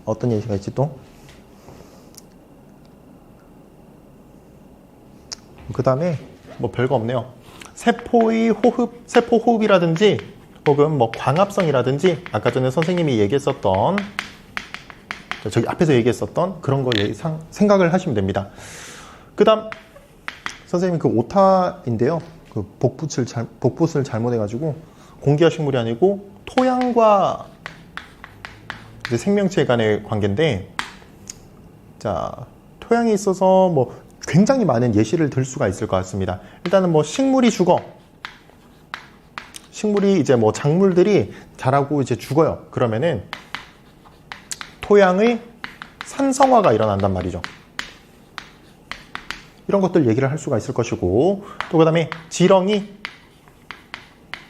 어떤 예시가 있지 또? 그 다음에 별거 없네요. 세포 호흡이라든지 혹은 광합성이라든지 아까 전에 선생님이 얘기했었던 저기 앞에서 얘기했었던 그런 거 생각을 하시면 됩니다. 그 다음 선생님이 그 오타인데요. 그 복붙을 잘못해가지고 공기와 식물이 아니고 토양과 이제 생명체 간의 관계인데, 자, 토양에 있어서 굉장히 많은 예시를 들 수가 있을 것 같습니다. 일단은 식물이 죽어. 식물이 이제 작물들이 자라고 이제 죽어요. 그러면은 토양의 산성화가 일어난단 말이죠. 이런 것들 얘기를 할 수가 있을 것이고, 또 그 다음에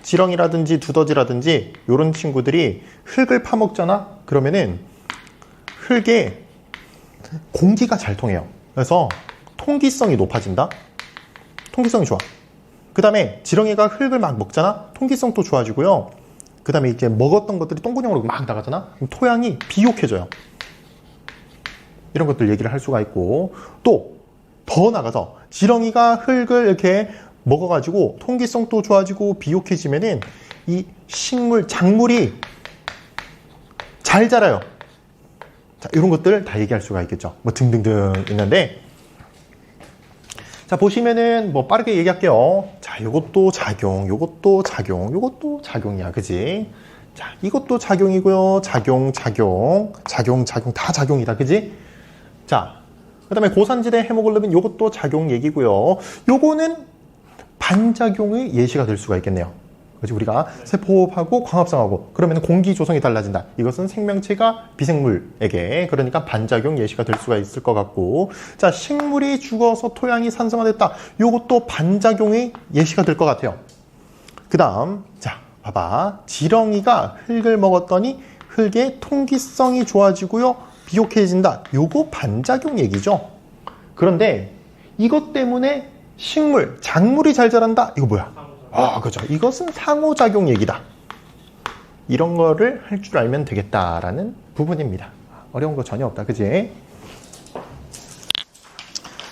지렁이라든지 두더지라든지 이런 친구들이 흙을 파먹잖아? 그러면은 흙에 공기가 잘 통해요. 그래서 통기성이 높아진다. 통기성이 좋아. 그 다음에 지렁이가 흙을 막 먹잖아. 통기성도 좋아지고요. 그 다음에 이제 먹었던 것들이 똥구녕으로 막 나가잖아. 그럼 토양이 비옥해져요. 이런 것들 얘기를 할 수가 있고, 또 더 나가서 지렁이가 흙을 이렇게 먹어가지고 통기성도 좋아지고 비옥해지면은 이 식물, 작물이 잘 자라요. 자, 이런 것들 다 얘기할 수가 있겠죠. 뭐 등등등 있는데, 자, 보시면은 뭐 빠르게 얘기할게요. 자, 요것도 작용, 요것도 작용, 요것도 작용이야. 그지? 자, 이것도 작용이고요. 작용, 작용, 작용, 작용, 다 작용이다. 그지? 자, 그 다음에 고산지대 헤모글로빈 요것도 작용 얘기고요. 요거는 반작용의 예시가 될 수가 있겠네요. 그렇지? 우리가 세포호흡하고 광합성하고 그러면 공기 조성이 달라진다. 이것은 생명체가 비생물에게, 그러니까 반작용 예시가 될 수가 있을 것 같고, 자, 식물이 죽어서 토양이 산성화됐다. 요것도 반작용의 예시가 될 것 같아요. 그 다음, 자, 봐봐. 지렁이가 흙을 먹었더니 흙의 통기성이 좋아지고요. 비옥해진다. 요거 반작용 얘기죠. 그런데 이것 때문에 식물, 작물이 잘 자란다. 이거 뭐야? 아, 그죠. 이것은 상호작용 얘기다. 이런 거를 할 줄 알면 되겠다라는 부분입니다. 어려운 거 전혀 없다. 그지?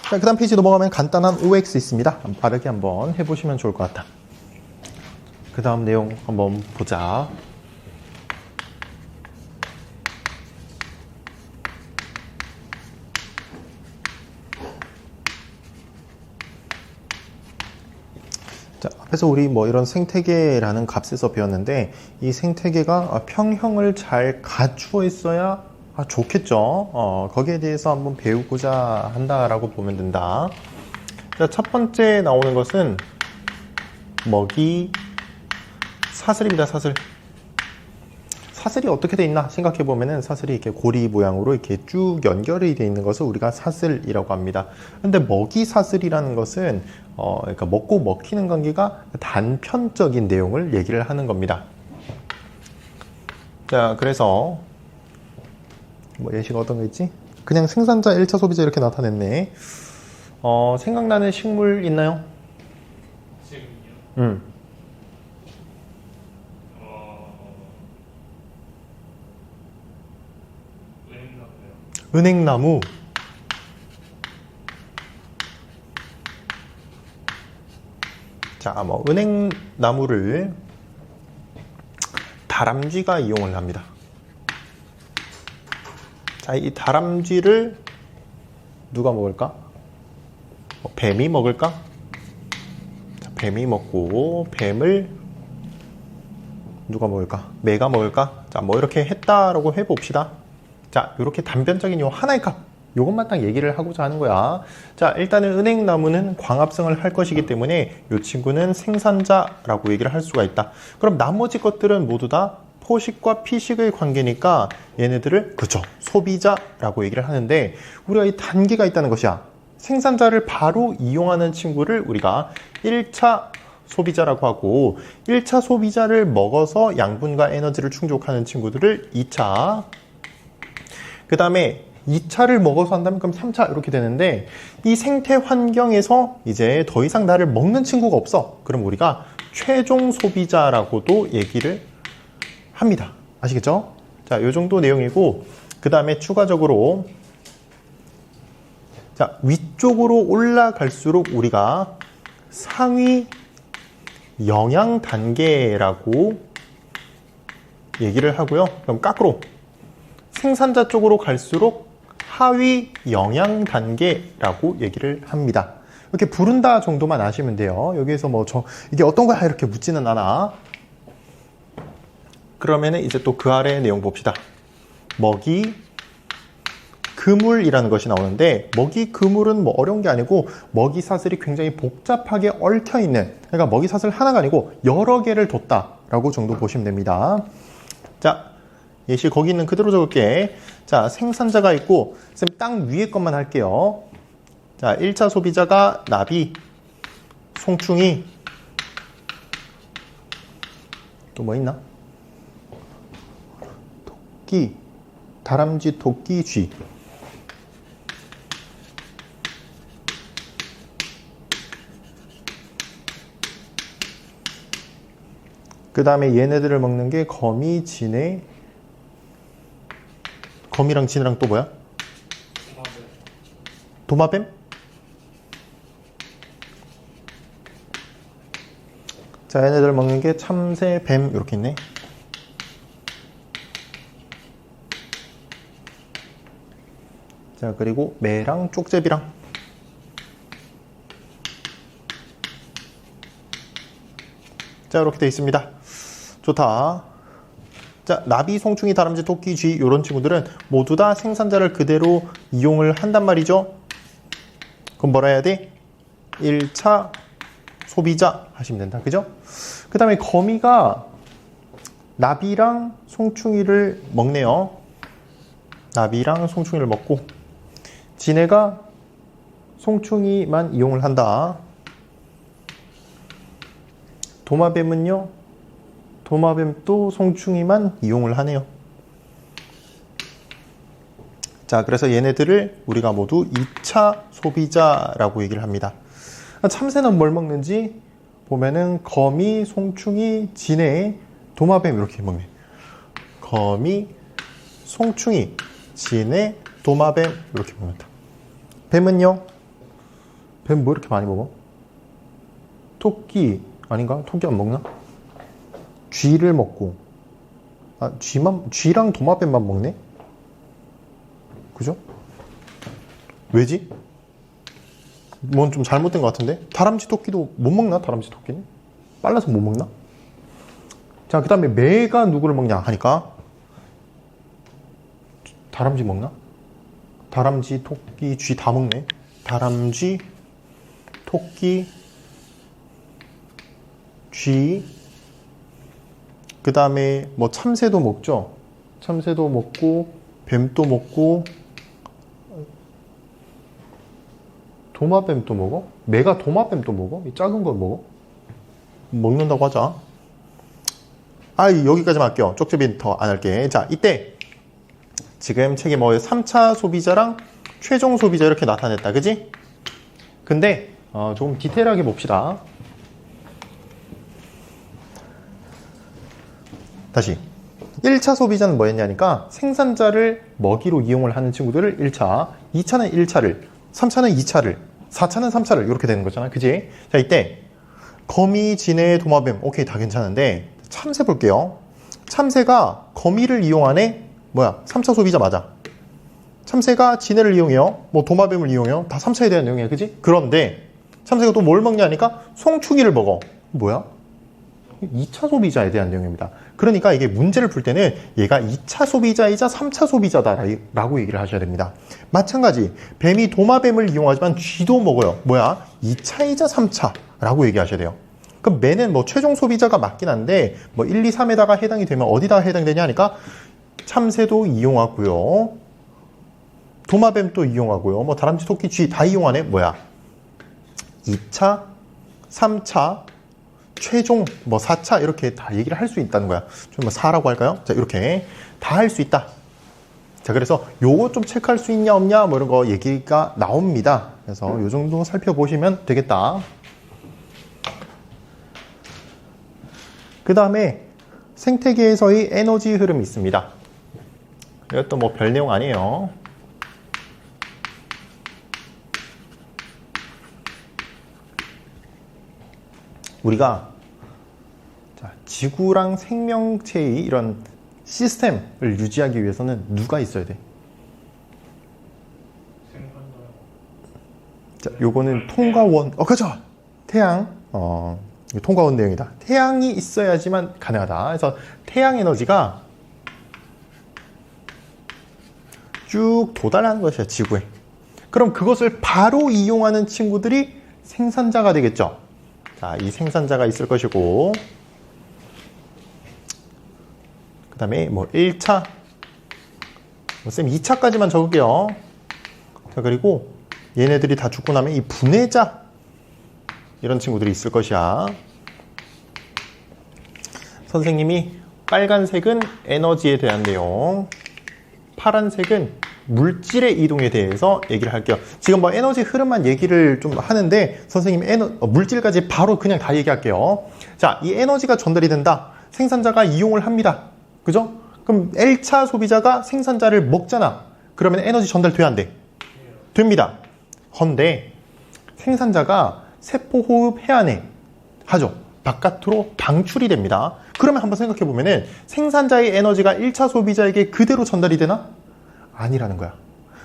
자, 그 다음 페이지 넘어가면 간단한 OX 있습니다. 빠르게 한번 해보시면 좋을 것 같다. 그 다음 내용 한번 보자. 자, 앞에서 우리 뭐 이런 생태계라는 값에서 배웠는데, 이 생태계가 평형을 잘 갖추어 있어야 좋겠죠. 거기에 대해서 한번 배우고자 한다라고 보면 된다. 자, 첫 번째 나오는 것은 먹이, 사슬입니다. 사슬. 사슬이 어떻게 돼 있나 생각해 보면은 사슬이 이렇게 고리 모양으로 이렇게 쭉 연결이 돼 있는 것을 우리가 사슬이라고 합니다. 근데 먹이 사슬이라는 것은 그러니까 먹고 먹히는 관계가 단편적인 내용을 얘기를 하는 겁니다. 자, 그래서 뭐 예시가 어떤 거 있지? 그냥 생산자, 1차 소비자 이렇게 나타냈네. 생각나는 식물 있나요? 지금요? 은행나무요. 은행나무. 자, 뭐 은행나무를 다람쥐가 이용을 합니다. 자, 이 다람쥐를 누가 먹을까? 뱀이 먹을까? 자, 뱀이 먹고, 뱀을 누가 먹을까? 매가 먹을까? 자, 뭐 이렇게 했다라고 해봅시다. 자, 이렇게 단편적인 요 하나의 값, 요것만 딱 얘기를 하고자 하는 거야. 자, 일단은 은행나무는 광합성을 할 것이기 때문에 이 친구는 생산자라고 얘기를 할 수가 있다. 그럼 나머지 것들은 모두 다 포식과 피식의 관계니까 얘네들을, 그쵸, 소비자라고 얘기를 하는데, 우리가 이 단계가 있다는 것이야. 생산자를 바로 이용하는 친구를 우리가 1차 소비자라고 하고, 1차 소비자를 먹어서 양분과 에너지를 충족하는 친구들을 2차, 그 다음에 2차를 먹어서 한다면 그럼 3차 이렇게 되는데, 이 생태 환경에서 이제 더 이상 나를 먹는 친구가 없어. 그럼 우리가 최종 소비자라고도 얘기를 합니다. 아시겠죠? 자, 요 정도 내용이고, 그 다음에 추가적으로, 자, 위쪽으로 올라갈수록 우리가 상위 영양 단계라고 얘기를 하고요. 그럼 거꾸로 생산자 쪽으로 갈수록 하위 영양 단계라고 얘기를 합니다. 이렇게 부른다 정도만 아시면 돼요. 여기에서 뭐 이게 어떤 거야 이렇게 묻지는 않아. 그러면은 이제 또 그 아래 내용 봅시다. 먹이, 그물이라는 것이 나오는데, 먹이, 그물은 뭐 어려운 게 아니고 먹이 사슬이 굉장히 복잡하게 얽혀 있는, 그러니까 먹이 사슬 하나가 아니고 여러 개를 뒀다라고 정도 보시면 됩니다. 자, 예시 거기 있는 그대로 적을게. 자, 생산자가 있고, 쌤 땅 위에 것만 할게요. 자, 1차 소비자가 나비, 송충이, 또 뭐 있나? 토끼, 다람쥐, 토끼, 쥐. 그 다음에 얘네들을 먹는 게 거미, 진해. 거미랑 진해랑 또 뭐야? 도마뱀? 자, 얘네들 먹는 게 참새, 뱀 이렇게 있네. 자, 그리고 매랑 쪽제비랑. 자, 이렇게 되어 있습니다. 좋다. 자, 나비, 송충이, 다람쥐, 토끼, 쥐 이런 친구들은 모두 다 생산자를 그대로 이용을 한단 말이죠. 그럼 뭐라 해야 돼? 1차 소비자 하시면 된다. 그죠? 그 다음에 거미가 나비랑 송충이를 먹네요. 나비랑 송충이를 먹고, 진해가 송충이만 이용을 한다. 도마뱀은요, 도마뱀도 송충이만 이용을 하네요. 자, 그래서 얘네들을 우리가 모두 2차 소비자라고 얘기를 합니다. 참새는 뭘 먹는지 보면은 거미, 송충이, 진해, 도마뱀 이렇게 먹네. 거미, 송충이, 진해, 도마뱀 이렇게 먹는다. 뱀은요? 뱀 뭐 이렇게 많이 먹어? 토끼 아닌가? 토끼 안 먹나? 쥐를 먹고, 아, 쥐랑 도마뱀만 먹네? 그죠? 왜지? 뭔 좀 잘못된 것 같은데? 다람쥐 토끼도 못 먹나? 다람쥐 토끼는? 빨라서 못 먹나? 자, 그 다음에 매가 누구를 먹냐 하니까 다람쥐 먹나? 다람쥐, 토끼, 쥐 다 먹네. 다람쥐, 토끼, 쥐, 그 다음에 뭐 참새도 먹죠. 참새도 먹고, 뱀도 먹고, 도마뱀도 먹어? 매가 도마뱀도 먹어? 이 작은 걸 먹어? 먹는다고 하자. 아, 여기까지만 할게요. 쪽집이 더 안 할게. 자, 이때 지금 책에 뭐 3차 소비자랑 최종 소비자 이렇게 나타냈다. 그지? 근데 조금 디테일하게 봅시다. 다시 1차 소비자는 뭐였냐니까 생산자를 먹이로 이용을 하는 친구들을 1차, 2차는 1차를, 3차는 2차를, 4차는 3차를 이렇게 되는 거잖아. 그지? 자, 이때 거미, 진해, 도마뱀 오케이 다 괜찮은데 참새 볼게요. 참새가 거미를 이용하네? 뭐야? 3차 소비자 맞아. 참새가 진해를 이용해요. 뭐 도마뱀을 이용해요. 다 3차에 대한 내용이야. 그지? 그런데 참새가 또 뭘 먹냐니까 송충이를 먹어. 뭐야? 2차 소비자에 대한 내용입니다. 그러니까 이게 문제를 풀 때는 얘가 2차 소비자이자 3차 소비자다라고 얘기를 하셔야 됩니다. 마찬가지 뱀이 도마뱀을 이용하지만 쥐도 먹어요. 뭐야? 2차이자 3차라고 얘기하셔야 돼요. 그럼 매는 뭐 최종 소비자가 맞긴 한데 뭐 1, 2, 3에다가 해당이 되면 어디다 해당되냐 하니까 참새도 이용하고요. 도마뱀도 이용하고요. 뭐 다람쥐, 토끼, 쥐 다 이용하네. 뭐야? 2차, 3차, 최종 뭐 4차 이렇게 다 얘기를 할 수 있다는 거야. 좀 뭐 4라고 할까요? 자, 이렇게 다 할 수 있다. 자, 그래서 요거 좀 체크할 수 있냐 없냐 뭐 이런 거 얘기가 나옵니다. 그래서 요 정도 살펴보시면 되겠다. 그 다음에 생태계에서의 에너지 흐름이 있습니다. 이것도 뭐 별 내용 아니에요. 우리가 자, 지구랑 생명체의 이런 시스템을 유지하기 위해서는 누가 있어야 돼? 자, 요거는 통과원. 그렇죠. 태양. 통과원 내용이다. 태양이 있어야지만 가능하다. 그래서 태양 에너지가 쭉 도달하는 것이야, 지구에. 그럼 그것을 바로 이용하는 친구들이 생산자가 되겠죠. 자, 이 생산자가 있을 것이고, 그 다음에 뭐 1차, 쌤 2차까지만 적을게요. 자, 그리고 얘네들이 다 죽고 나면 이 분해자, 이런 친구들이 있을 것이야. 선생님이 빨간색은 에너지에 대한 내용, 파란색은 물질의 이동에 대해서 얘기를 할게요. 지금 뭐 에너지 흐름만 얘기를 좀 하는데 선생님 물질까지 바로 그냥 다 얘기할게요. 자, 이 에너지가 전달이 된다. 생산자가 이용을 합니다. 그죠? 그럼 1차 소비자가 생산자를 먹잖아. 그러면 에너지 전달돼야 안 돼? 됩니다. 헌데 생산자가 세포호흡 해안에 하죠. 바깥으로 방출이 됩니다. 그러면 한번 생각해 보면은 생산자의 에너지가 1차 소비자에게 그대로 전달이 되나? 아니라는 거야.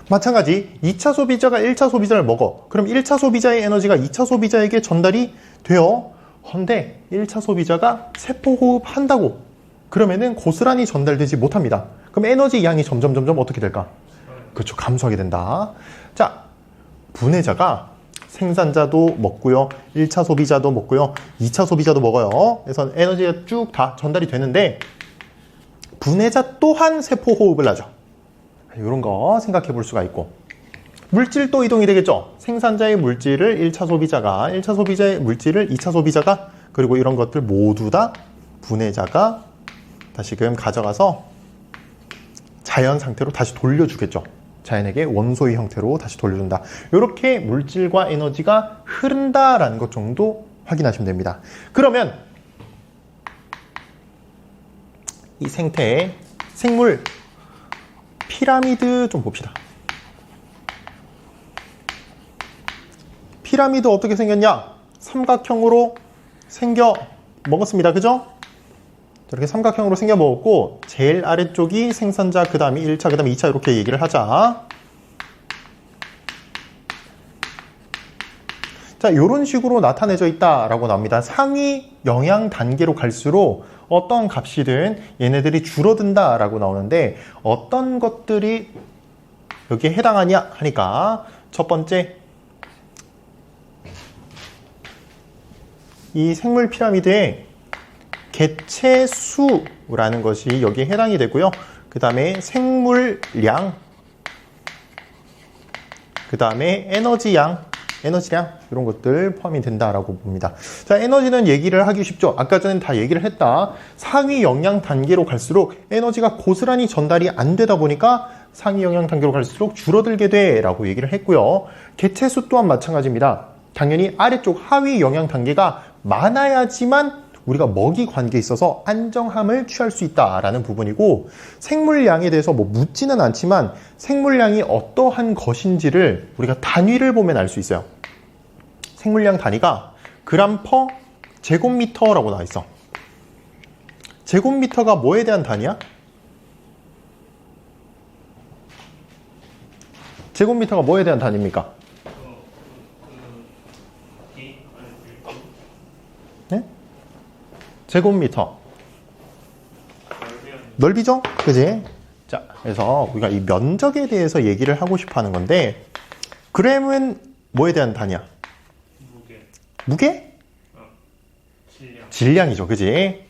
마찬가지 2차 소비자가 1차 소비자를 먹어. 그럼 1차 소비자의 에너지가 2차 소비자에게 전달이 돼요. 헌데 1차 소비자가 세포호흡 한다고 그러면은 고스란히 전달되지 못합니다. 그럼 에너지 양이 점점 어떻게 될까? 그렇죠. 감소하게 된다. 자, 분해자가 생산자도 먹고요. 1차 소비자도 먹고요. 2차 소비자도 먹어요. 그래서 에너지가 쭉 다 전달이 되는데 분해자 또한 세포호흡을 하죠. 이런 거 생각해 볼 수가 있고 물질 또 이동이 되겠죠. 생산자의 물질을 1차 소비자가 1차 소비자의 물질을 2차 소비자가 그리고 이런 것들 모두 다 분해자가 다시금 가져가서 자연 상태로 다시 돌려주겠죠. 자연에게 원소의 형태로 다시 돌려준다. 이렇게 물질과 에너지가 흐른다라는 것 정도 확인하시면 됩니다. 그러면 이 생태의 생물 피라미드 좀 봅시다. 피라미드 어떻게 생겼냐? 삼각형으로 생겨 먹었습니다. 그죠? 이렇게 삼각형으로 생겨 먹었고 제일 아래쪽이 생산자, 그 다음에 1차, 그 다음에 2차 이렇게 얘기를 하자. 자, 이런 식으로 나타내져 있다라고 나옵니다. 상위 영양 단계로 갈수록 어떤 값이든 얘네들이 줄어든다라고 나오는데 어떤 것들이 여기에 해당하냐 하니까 첫 번째 이 생물 피라미드에 개체수라는 것이 여기에 해당이 되고요. 그 다음에 생물량, 그 다음에 에너지량 이런 것들 포함이 된다라고 봅니다. 자, 에너지는 얘기를 하기 쉽죠. 아까 전에 다 얘기를 했다. 상위 영양 단계로 갈수록 에너지가 고스란히 전달이 안 되다 보니까 상위 영양 단계로 갈수록 줄어들게 돼 라고 얘기를 했고요. 개체수 또한 마찬가지입니다. 당연히 아래쪽 하위 영양 단계가 많아야지만 우리가 먹이 관계에 있어서 안정함을 취할 수 있다라는 부분이고 생물량에 대해서 뭐 묻지는 않지만 생물량이 어떠한 것인지를 우리가 단위를 보면 알 수 있어요. 생물량 단위가 그램 퍼 제곱미터라고 나와 있어. 제곱미터가 뭐에 대한 단위야? 제곱미터가 뭐에 대한 단위입니까? 네? 제곱미터. 넓이죠? 그지? 자, 그래서 우리가 이 면적에 대해서 얘기를 하고 싶어 하는 건데, 그램은 뭐에 대한 단위야? 무게? 질량이죠. 그지?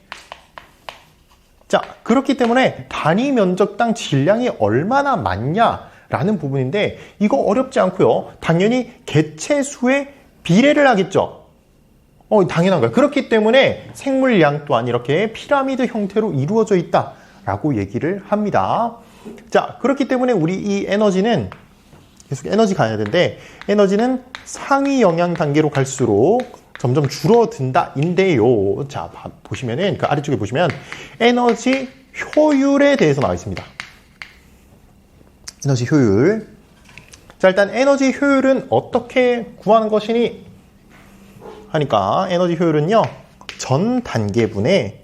자, 그렇기 때문에 단위 면적당 질량이 얼마나 많냐라는 부분인데, 이거 어렵지 않고요. 당연히 개체수의 비례를 하겠죠. 당연한 거예요. 그렇기 때문에 생물량 또한 이렇게 피라미드 형태로 이루어져 있다라고 얘기를 합니다. 자, 그렇기 때문에 우리 이 에너지는 계속 에너지 가야 되는데 에너지는 상위 영양 단계로 갈수록 점점 줄어든다인데요. 자, 보시면은 그 아래쪽에 보시면 에너지 효율에 대해서 나와 있습니다. 에너지 효율. 자, 일단 에너지 효율은 어떻게 구하는 것이니? 하니까 에너지 효율은요 전 단계분의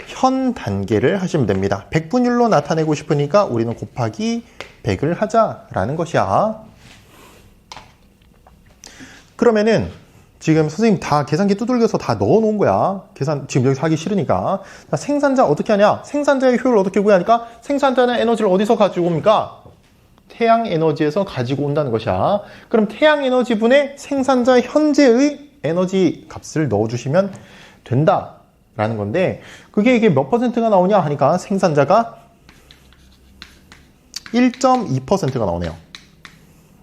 현 단계를 하시면 됩니다. 100분율로 나타내고 싶으니까 우리는 곱하기 100을 하자라는 것이야. 그러면은 지금 선생님 다 계산기 두들겨서 다 넣어 놓은 거야. 계산 지금 여기서 하기 싫으니까. 자, 생산자 어떻게 하냐? 생산자의 효율을 어떻게 구하니까 생산자는 에너지를 어디서 가지고 옵니까? 태양 에너지에서 가지고 온다는 것이야. 그럼 태양 에너지분의 생산자 현재의 에너지 값을 넣어주시면 된다라는 건데 그게 이게 몇 퍼센트가 나오냐 하니까 생산자가 1.2%가 나오네요.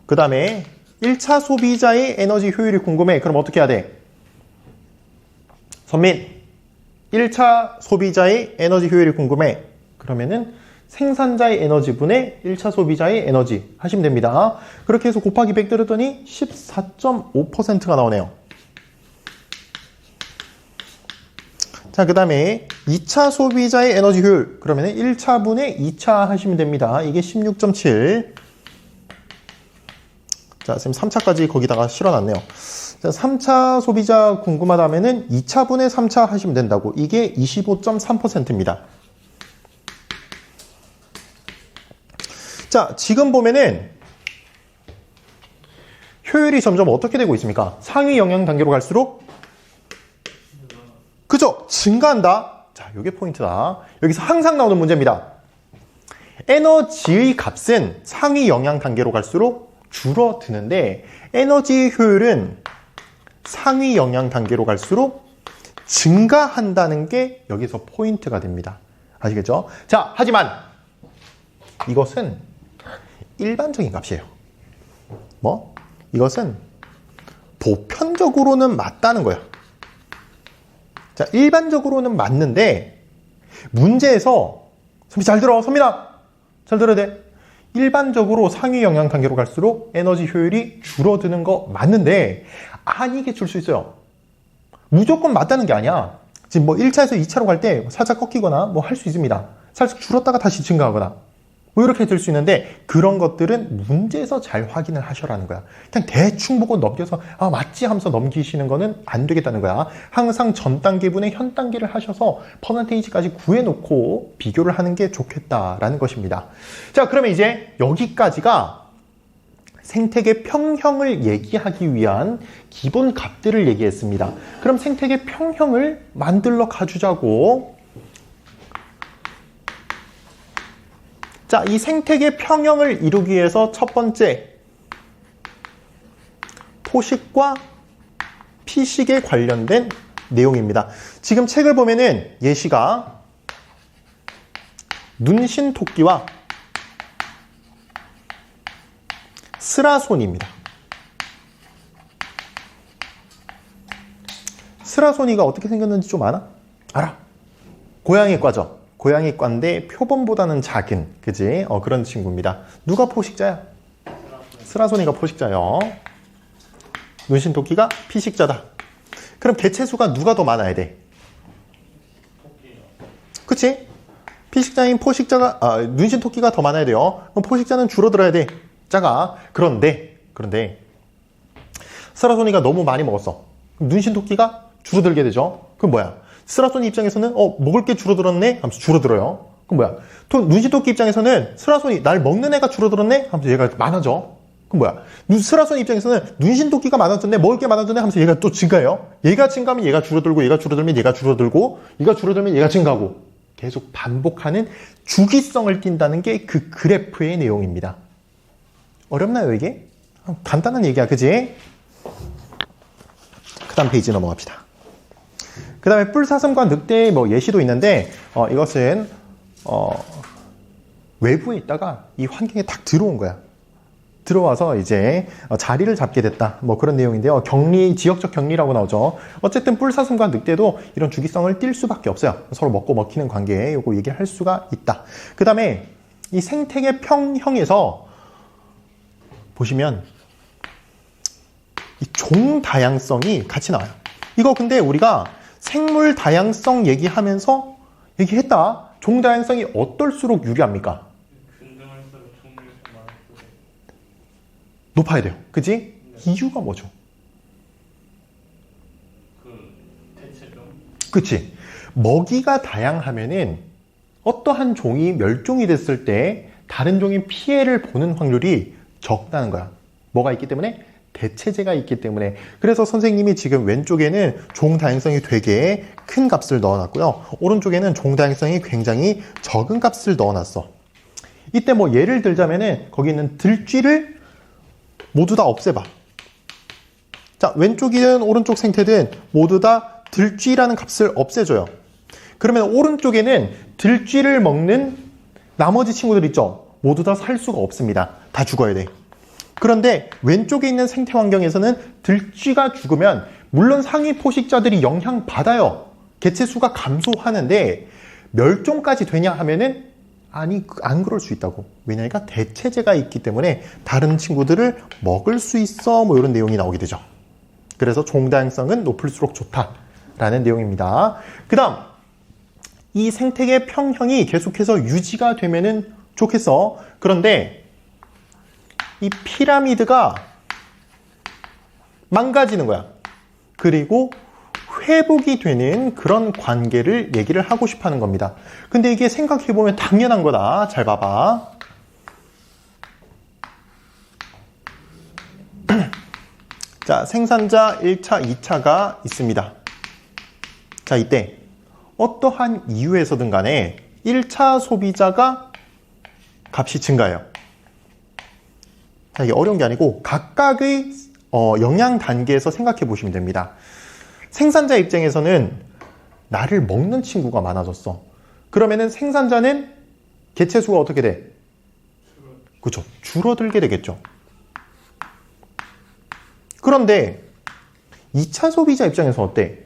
그 다음에 1차 소비자의 에너지 효율이 궁금해. 그럼 어떻게 해야 돼? 선민 1차 소비자의 에너지 효율이 궁금해. 그러면은 생산자의 에너지분의 1차 소비자의 에너지 하시면 됩니다. 그렇게 해서 곱하기 100 들었더니 14.5%가 나오네요. 자, 그 다음에 2차 소비자의 에너지 효율. 그러면 1차분의 2차 하시면 됩니다. 이게 16.7. 자, 지금 3차까지 거기다가 실어놨네요. 자, 3차 소비자 궁금하다면은 2차분의 3차 하시면 된다고. 이게 25.3%입니다. 자, 지금 보면은 효율이 점점 어떻게 되고 있습니까? 상위 영향 단계로 갈수록 그죠? 증가한다. 자, 이게 포인트다. 여기서 항상 나오는 문제입니다. 에너지의 값은 상위 영향 단계로 갈수록 줄어드는데 에너지 효율은 상위 영향 단계로 갈수록 증가한다는 게 여기서 포인트가 됩니다. 아시겠죠? 자, 하지만 이것은 일반적인 값이에요. 뭐? 이것은 보편적으로는 맞다는 거야. 자, 일반적으로는 맞는데 문제에서 선미 잘 들어. 선민아 잘 들어야 돼. 일반적으로 상위 영향 단계로 갈수록 에너지 효율이 줄어드는 거 맞는데 아니게 줄 수 있어요. 무조건 맞다는 게 아니야. 지금 뭐 1차에서 2차로 갈 때 살짝 꺾이거나 뭐 할 수 있습니다. 살짝 줄었다가 다시 증가하거나 뭐 이렇게 될 수 있는데 그런 것들은 문제에서 잘 확인을 하셔라는 거야. 그냥 대충 보고 넘겨서 아 맞지 하면서 넘기시는 거는 안 되겠다는 거야. 항상 전 단계분의 현 단계를 하셔서 퍼센테이지까지 구해놓고 비교를 하는 게 좋겠다라는 것입니다. 자, 그러면 이제 여기까지가 생태계 평형을 얘기하기 위한 기본 값들을 얘기했습니다. 그럼 생태계 평형을 만들러 가주자고. 자, 이 생태계 평형을 이루기 위해서 첫 번째 포식과 피식에 관련된 내용입니다. 지금 책을 보면은 예시가 눈신토끼와 스라소니입니다. 스라소니가 어떻게 생겼는지 좀 아나? 알아. 고양이과죠. 고양이과인데 표본보다는 작은, 그지? 그런 친구입니다. 누가 포식자야? 스라소니가 포식자요. 눈신토끼가 피식자다. 그럼 개체수가 누가 더 많아야 돼? 그치? 피식자인 눈신토끼가 더 많아야 돼요. 그럼 포식자는 줄어들어야 돼. 작아. 그런데 스라소니가 너무 많이 먹었어. 그럼 눈신토끼가 줄어들게 되죠. 그럼 뭐야? 스라소니 입장에서는 먹을 게 줄어들었네 하면서 줄어들어요. 그럼 뭐야? 눈신토끼 입장에서는 스라소니 날 먹는 애가 줄어들었네 하면서 얘가 많아져. 그럼 뭐야? 스라소니 입장에서는 눈신토끼가 많아졌네, 먹을 게 많아졌네 하면서 얘가 또 증가해요. 얘가 증가하면 얘가 줄어들고, 얘가 줄어들면 얘가 줄어들고, 얘가 줄어들면 얘가 증가하고 계속 반복하는 주기성을 띈다는 게 그 그래프의 내용입니다. 어렵나요 이게? 간단한 얘기야, 그지? 그 다음 페이지 넘어갑시다. 그 다음에 뿔사슴과 늑대의 뭐 예시도 있는데 이것은 외부에 있다가 이 환경에 딱 들어온 거야. 들어와서 이제 자리를 잡게 됐다. 뭐 그런 내용인데요. 지역적 격리라고 나오죠. 어쨌든 뿔사슴과 늑대도 이런 주기성을 띌 수밖에 없어요. 서로 먹고 먹히는 관계에 요거 얘기를 할 수가 있다. 그 다음에 이 생태계 평형에서 보시면 이 종 다양성이 같이 나와요. 이거 근데 우리가 생물 다양성 얘기하면서 얘기했다. 종 다양성이 어떨수록 유리합니까? 근등할수록 종류가 많을수록 높아야 돼요. 그지? 네. 이유가 뭐죠? 대체종? 그치? 먹이가 다양하면은 어떠한 종이 멸종이 됐을 때 다른 종이 피해를 보는 확률이 적다는 거야. 뭐가 있기 때문에? 대체제가 있기 때문에. 그래서 선생님이 지금 왼쪽에는 종 다양성이 되게 큰 값을 넣어놨고요. 오른쪽에는 종 다양성이 굉장히 적은 값을 넣어놨어. 이때 뭐 예를 들자면은 거기 있는 들쥐를 모두 다 없애봐. 자, 왼쪽이든 오른쪽 생태든 모두 다 들쥐라는 값을 없애줘요. 그러면 오른쪽에는 들쥐를 먹는 나머지 친구들 있죠? 모두 다 살 수가 없습니다. 다 죽어야 돼. 그런데 왼쪽에 있는 생태 환경에서는 들쥐가 죽으면 물론 상위 포식자들이 영향받아요. 개체수가 감소하는데 멸종까지 되냐 하면은 아니, 안 그럴 수 있다고. 왜냐니까 대체제가 있기 때문에 다른 친구들을 먹을 수 있어. 뭐 이런 내용이 나오게 되죠. 그래서 종다양성은 높을수록 좋다라는 내용입니다. 그 다음, 이 생태계 평형이 계속해서 유지가 되면은 좋겠어. 그런데 이 피라미드가 망가지는 거야. 그리고 회복이 되는 그런 관계를 얘기를 하고 싶어 하는 겁니다. 근데 이게 생각해보면 당연한 거다. 잘 봐봐. 자, 생산자 1차, 2차가 있습니다. 자, 이때 어떠한 이유에서든 간에 1차 소비자가 값이 증가해요. 자, 이게 어려운 게 아니고 각각의 영양 단계에서 생각해 보시면 됩니다. 생산자 입장에서는 나를 먹는 친구가 많아졌어. 그러면은 생산자는 개체수가 어떻게 돼? 그렇죠. 줄어들게 되겠죠. 그런데 2차 소비자 입장에서 어때?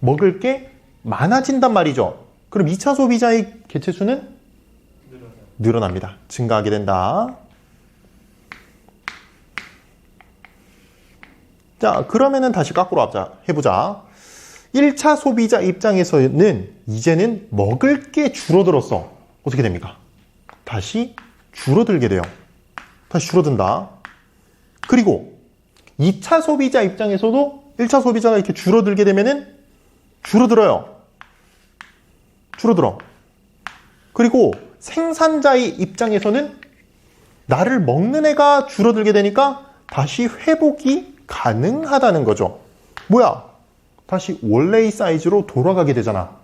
먹을 게 많아진단 말이죠. 그럼 2차 소비자의 개체수는 늘어납니다. 증가하게 된다. 자, 그러면은 다시 거꾸로 해보자. 1차 소비자 입장에서는 이제는 먹을 게 줄어들었어. 어떻게 됩니까? 다시 줄어들게 돼요. 다시 줄어든다. 그리고 2차 소비자 입장에서도 1차 소비자가 이렇게 줄어들게 되면은 줄어들어요. 줄어들어. 그리고 생산자의 입장에서는 나를 먹는 애가 줄어들게 되니까 다시 회복이 가능하다는 거죠. 뭐야? 다시 원래의 사이즈로 돌아가게 되잖아.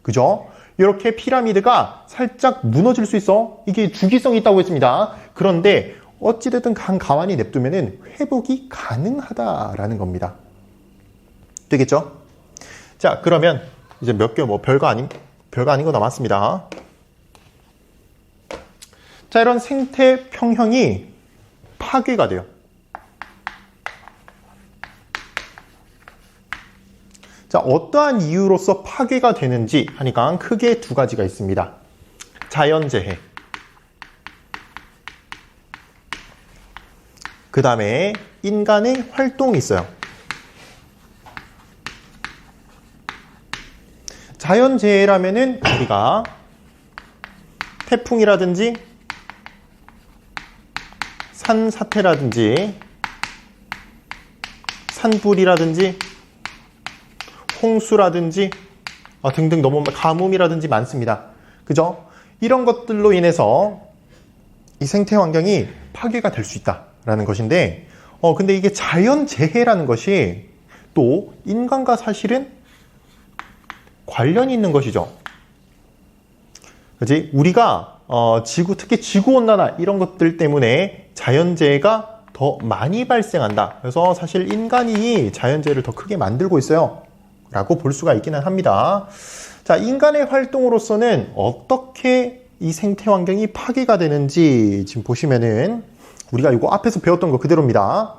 그죠? 이렇게 피라미드가 살짝 무너질 수 있어. 이게 주기성이 있다고 했습니다. 그런데 어찌됐든 가만히 냅두면은 회복이 가능하다라는 겁니다. 되겠죠? 자, 그러면 이제 몇 개 별거 아닌 거 남았습니다. 자, 이런 생태 평형이 파괴가 돼요. 자, 어떠한 이유로서 파괴가 되는지 하니까 크게 두 가지가 있습니다. 자연재해. 그 다음에 인간의 활동이 있어요. 자연재해라면은 우리가 태풍이라든지 산사태라든지 산불이라든지 홍수라든지 등등 너무 가뭄이라든지 많습니다. 그죠? 이런 것들로 인해서 이 생태 환경이 파괴가 될 수 있다라는 것인데 근데 이게 자연재해라는 것이 또 인간과 사실은 관련이 있는 것이죠. 그지? 우리가 특히 지구온난화 이런 것들 때문에 자연재해가 더 많이 발생한다. 그래서 사실 인간이 자연재해를 더 크게 만들고 있어요. 라고 볼 수가 있기는 합니다. 자, 인간의 활동으로서는 어떻게 이 생태 환경이 파괴가 되는지 지금 보시면은 우리가 이거 앞에서 배웠던 거 그대로입니다.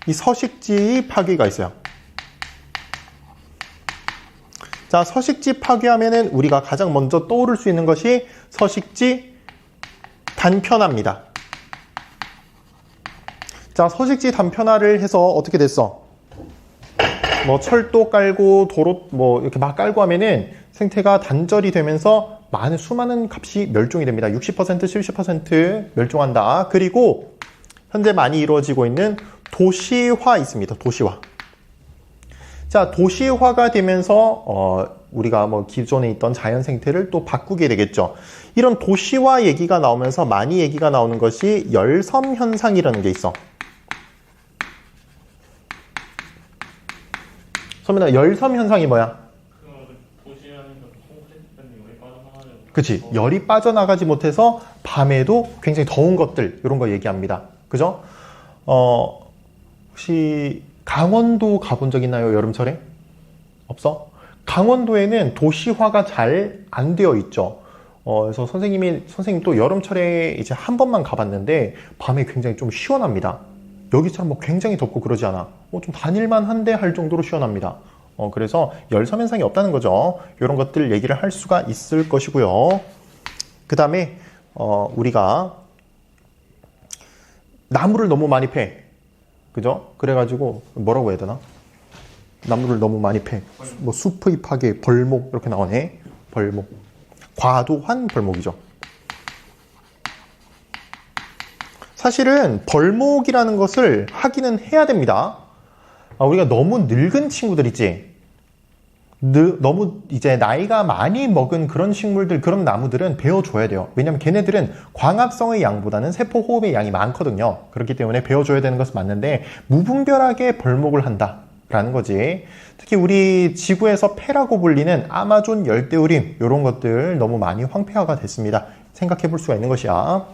이 서식지 파괴가 있어요. 자, 서식지 파괴하면은 우리가 가장 먼저 떠오를 수 있는 것이 서식지 단편화입니다. 자, 서식지 단편화를 해서 어떻게 됐어? 뭐 철도 깔고 도로 뭐 이렇게 막 깔고 하면은 생태가 단절이 되면서 수많은 값이 멸종이 됩니다. 60%, 70% 멸종한다. 그리고 현재 많이 이루어지고 있는 도시화 있습니다. 도시화. 자, 도시화가 되면서 우리가 뭐 기존에 있던 자연 생태를 또 바꾸게 되겠죠. 이런 도시화 얘기가 나오면서 많이 얘기가 나오는 것이 열섬 현상이라는 게 있어. 소민아, 열섬 현상이 뭐야? 도시하니까 콘크리트 때문에 열이 빠져나가는. 그치. 열이 빠져나가지 못해서 밤에도 굉장히 더운 것들, 이런 거 얘기합니다. 그죠? 혹시 강원도 가본 적 있나요? 여름철에? 없어? 강원도에는 도시화가 잘 안 되어 있죠. 그래서 선생님 또 여름철에 이제 한 번만 가봤는데 밤에 굉장히 좀 시원합니다. 여기처럼 뭐 굉장히 덥고 그러지 않아. 좀 다닐만 한데 할 정도로 시원합니다. 그래서 열섬 현상이 없다는 거죠. 이런 것들 얘기를 할 수가 있을 것이고요. 그 다음에 우리가 나무를 너무 많이 패. 그죠? 그래가지고 뭐라고 해야 되나? 나무를 너무 많이 패. 뭐 숲의 파괴, 벌목 이렇게 나오네. 벌목. 과도한 벌목이죠. 사실은 벌목이라는 것을 하기는 해야 됩니다. 우리가 너무 늙은 친구들 있지? 너무 이제 나이가 많이 먹은 그런 식물들, 그런 나무들은 베어줘야 돼요. 왜냐면 걔네들은 광합성의 양보다는 세포호흡의 양이 많거든요. 그렇기 때문에 베어줘야 되는 것은 맞는데 무분별하게 벌목을 한다라는 거지. 특히 우리 지구에서 폐라고 불리는 아마존 열대우림 이런 것들 너무 많이 황폐화가 됐습니다. 생각해 볼 수가 있는 것이야.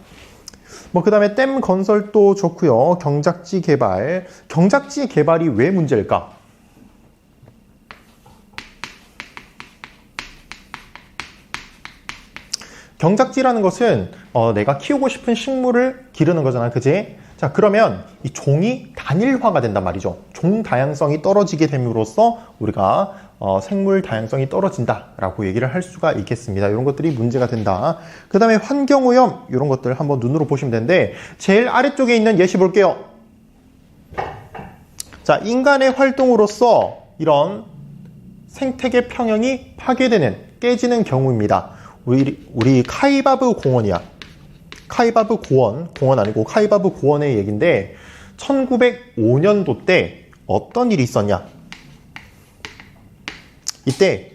그 다음에 댐 건설도 좋고요. 경작지 개발. 경작지 개발이 왜 문제일까? 경작지라는 것은 내가 키우고 싶은 식물을 기르는 거잖아. 그지? 자, 그러면 이 종이 단일화가 된단 말이죠. 종 다양성이 떨어지게 됨으로써 우리가 생물 다양성이 떨어진다라고 얘기를 할 수가 있겠습니다. 이런 것들이 문제가 된다. 그 다음에 환경오염 이런 것들 한번 눈으로 보시면 되는데 제일 아래쪽에 있는 예시 볼게요. 자, 인간의 활동으로서 이런 생태계 평형이 파괴되는, 깨지는 경우입니다. 우리 카이바브 공원이야. 카이바브 공원 아니고 카이바브 고원의 얘기인데 1905년도 때 어떤 일이 있었냐? 이때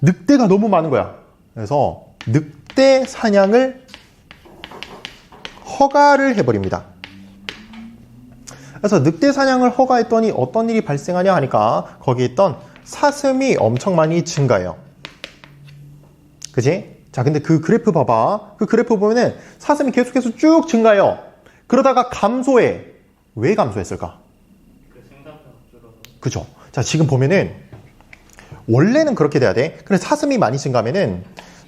늑대가 너무 많은 거야. 그래서 늑대 사냥을 허가를 해버립니다. 그래서 늑대 사냥을 허가했더니 어떤 일이 발생하냐 하니까 거기에 있던 사슴이 엄청 많이 증가해요. 그치? 자, 근데 그 그래프 봐봐. 그 그래프 보면은 사슴이 계속해서 쭉 증가해요. 그러다가 감소해. 왜 감소했을까? 그죠? 자, 지금 보면은 원래는 그렇게 돼야 돼. 근데 사슴이 많이 증가하면은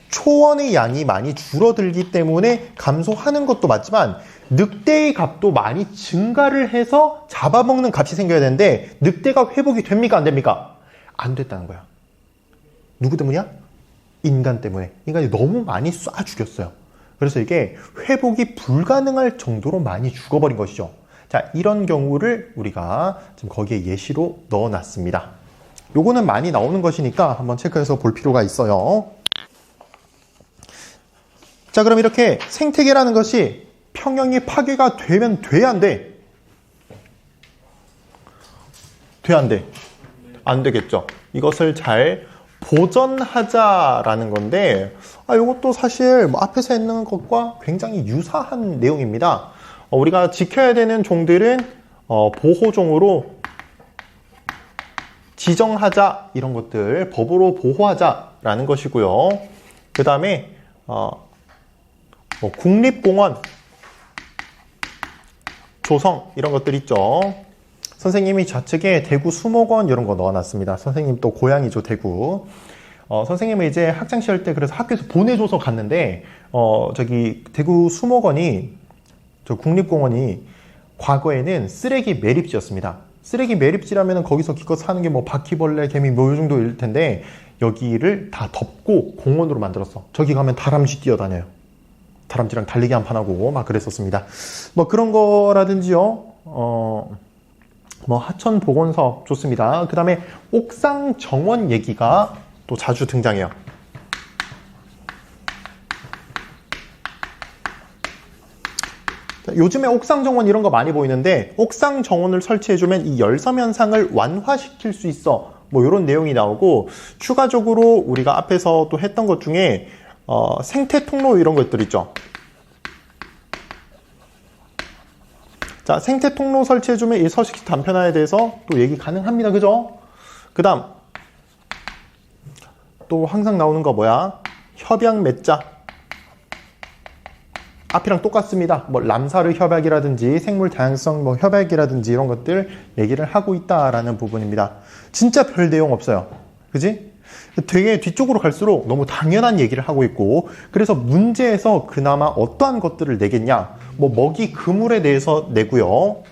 초원의 양이 많이 줄어들기 때문에 감소하는 것도 맞지만 늑대의 값도 많이 증가를 해서 잡아먹는 값이 생겨야 되는데 늑대가 회복이 됩니까? 안 됩니까? 안 됐다는 거야. 누구 때문이야? 인간 때문에. 인간이 너무 많이 쏴 죽였어요. 그래서 이게 회복이 불가능할 정도로 많이 죽어버린 것이죠. 자, 이런 경우를 우리가 지금 거기에 예시로 넣어놨습니다. 요거는 많이 나오는 것이니까 한번 체크해서 볼 필요가 있어요. 자, 그럼 이렇게 생태계라는 것이 평형이 파괴가 되면 돼, 안 돼? 돼, 안 돼? 안 되겠죠. 이것을 잘 보전하자라는 건데 이것도 사실 앞에서 했는 것과 굉장히 유사한 내용입니다. 우리가 지켜야 되는 종들은 보호종으로 지정하자 이런 것들 법으로 보호하자라는 것이고요. 그 다음에 국립공원 조성 이런 것들 있죠. 선생님이 좌측에 대구 수목원 이런 거 넣어놨습니다. 선생님 또 고향이죠, 대구. 선생님은 이제 학창시절 때 그래서 학교에서 보내줘서 갔는데 저기 대구 수목원이 저 국립공원이 과거에는 쓰레기 매립지였습니다. 쓰레기 매립지라면 거기서 기껏 사는 게 뭐 바퀴벌레, 개미 뭐 이 정도일 텐데 여기를 다 덮고 공원으로 만들었어. 저기 가면 다람쥐 뛰어다녀요. 다람쥐랑 달리기 한판 하고 막 그랬었습니다. 뭐 그런 거라든지요. 하천 복원 사업 좋습니다. 그 다음에 옥상 정원 얘기가 또 자주 등장해요. 요즘에 옥상 정원 이런 거 많이 보이는데 옥상 정원을 설치해주면 이 열섬 현상을 완화시킬 수 있어. 뭐 이런 내용이 나오고 추가적으로 우리가 앞에서 또 했던 것 중에 생태 통로 이런 것들 있죠. 자, 생태 통로 설치해주면 이 서식 단편화에 대해서 또 얘기 가능합니다. 그죠? 그 다음 또 항상 나오는 거 뭐야? 협약 맺자. 앞이랑 똑같습니다. 뭐 람사르 협약이라든지 생물 다양성 뭐 협약이라든지 이런 것들 얘기를 하고 있다라는 부분입니다. 진짜 별 내용 없어요. 그지? 되게 뒤쪽으로 갈수록 너무 당연한 얘기를 하고 있고 그래서 문제에서 그나마 어떠한 것들을 내겠냐? 뭐 먹이 그물에 대해서 내고요.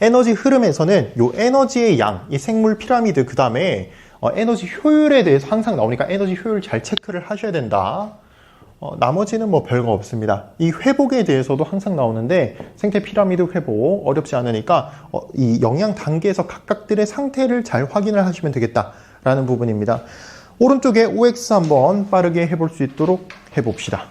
에너지 흐름에서는 요 에너지의 양, 이 생물 피라미드, 그 다음에 에너지 효율에 대해서 항상 나오니까 에너지 효율 잘 체크를 하셔야 된다. 나머지는 뭐 별거 없습니다. 이 회복에 대해서도 항상 나오는데 생태 피라미드 회복 어렵지 않으니까 이 영양 단계에서 각각들의 상태를 잘 확인을 하시면 되겠다라는 부분입니다. 오른쪽에 OX 한번 빠르게 해볼 수 있도록 해봅시다.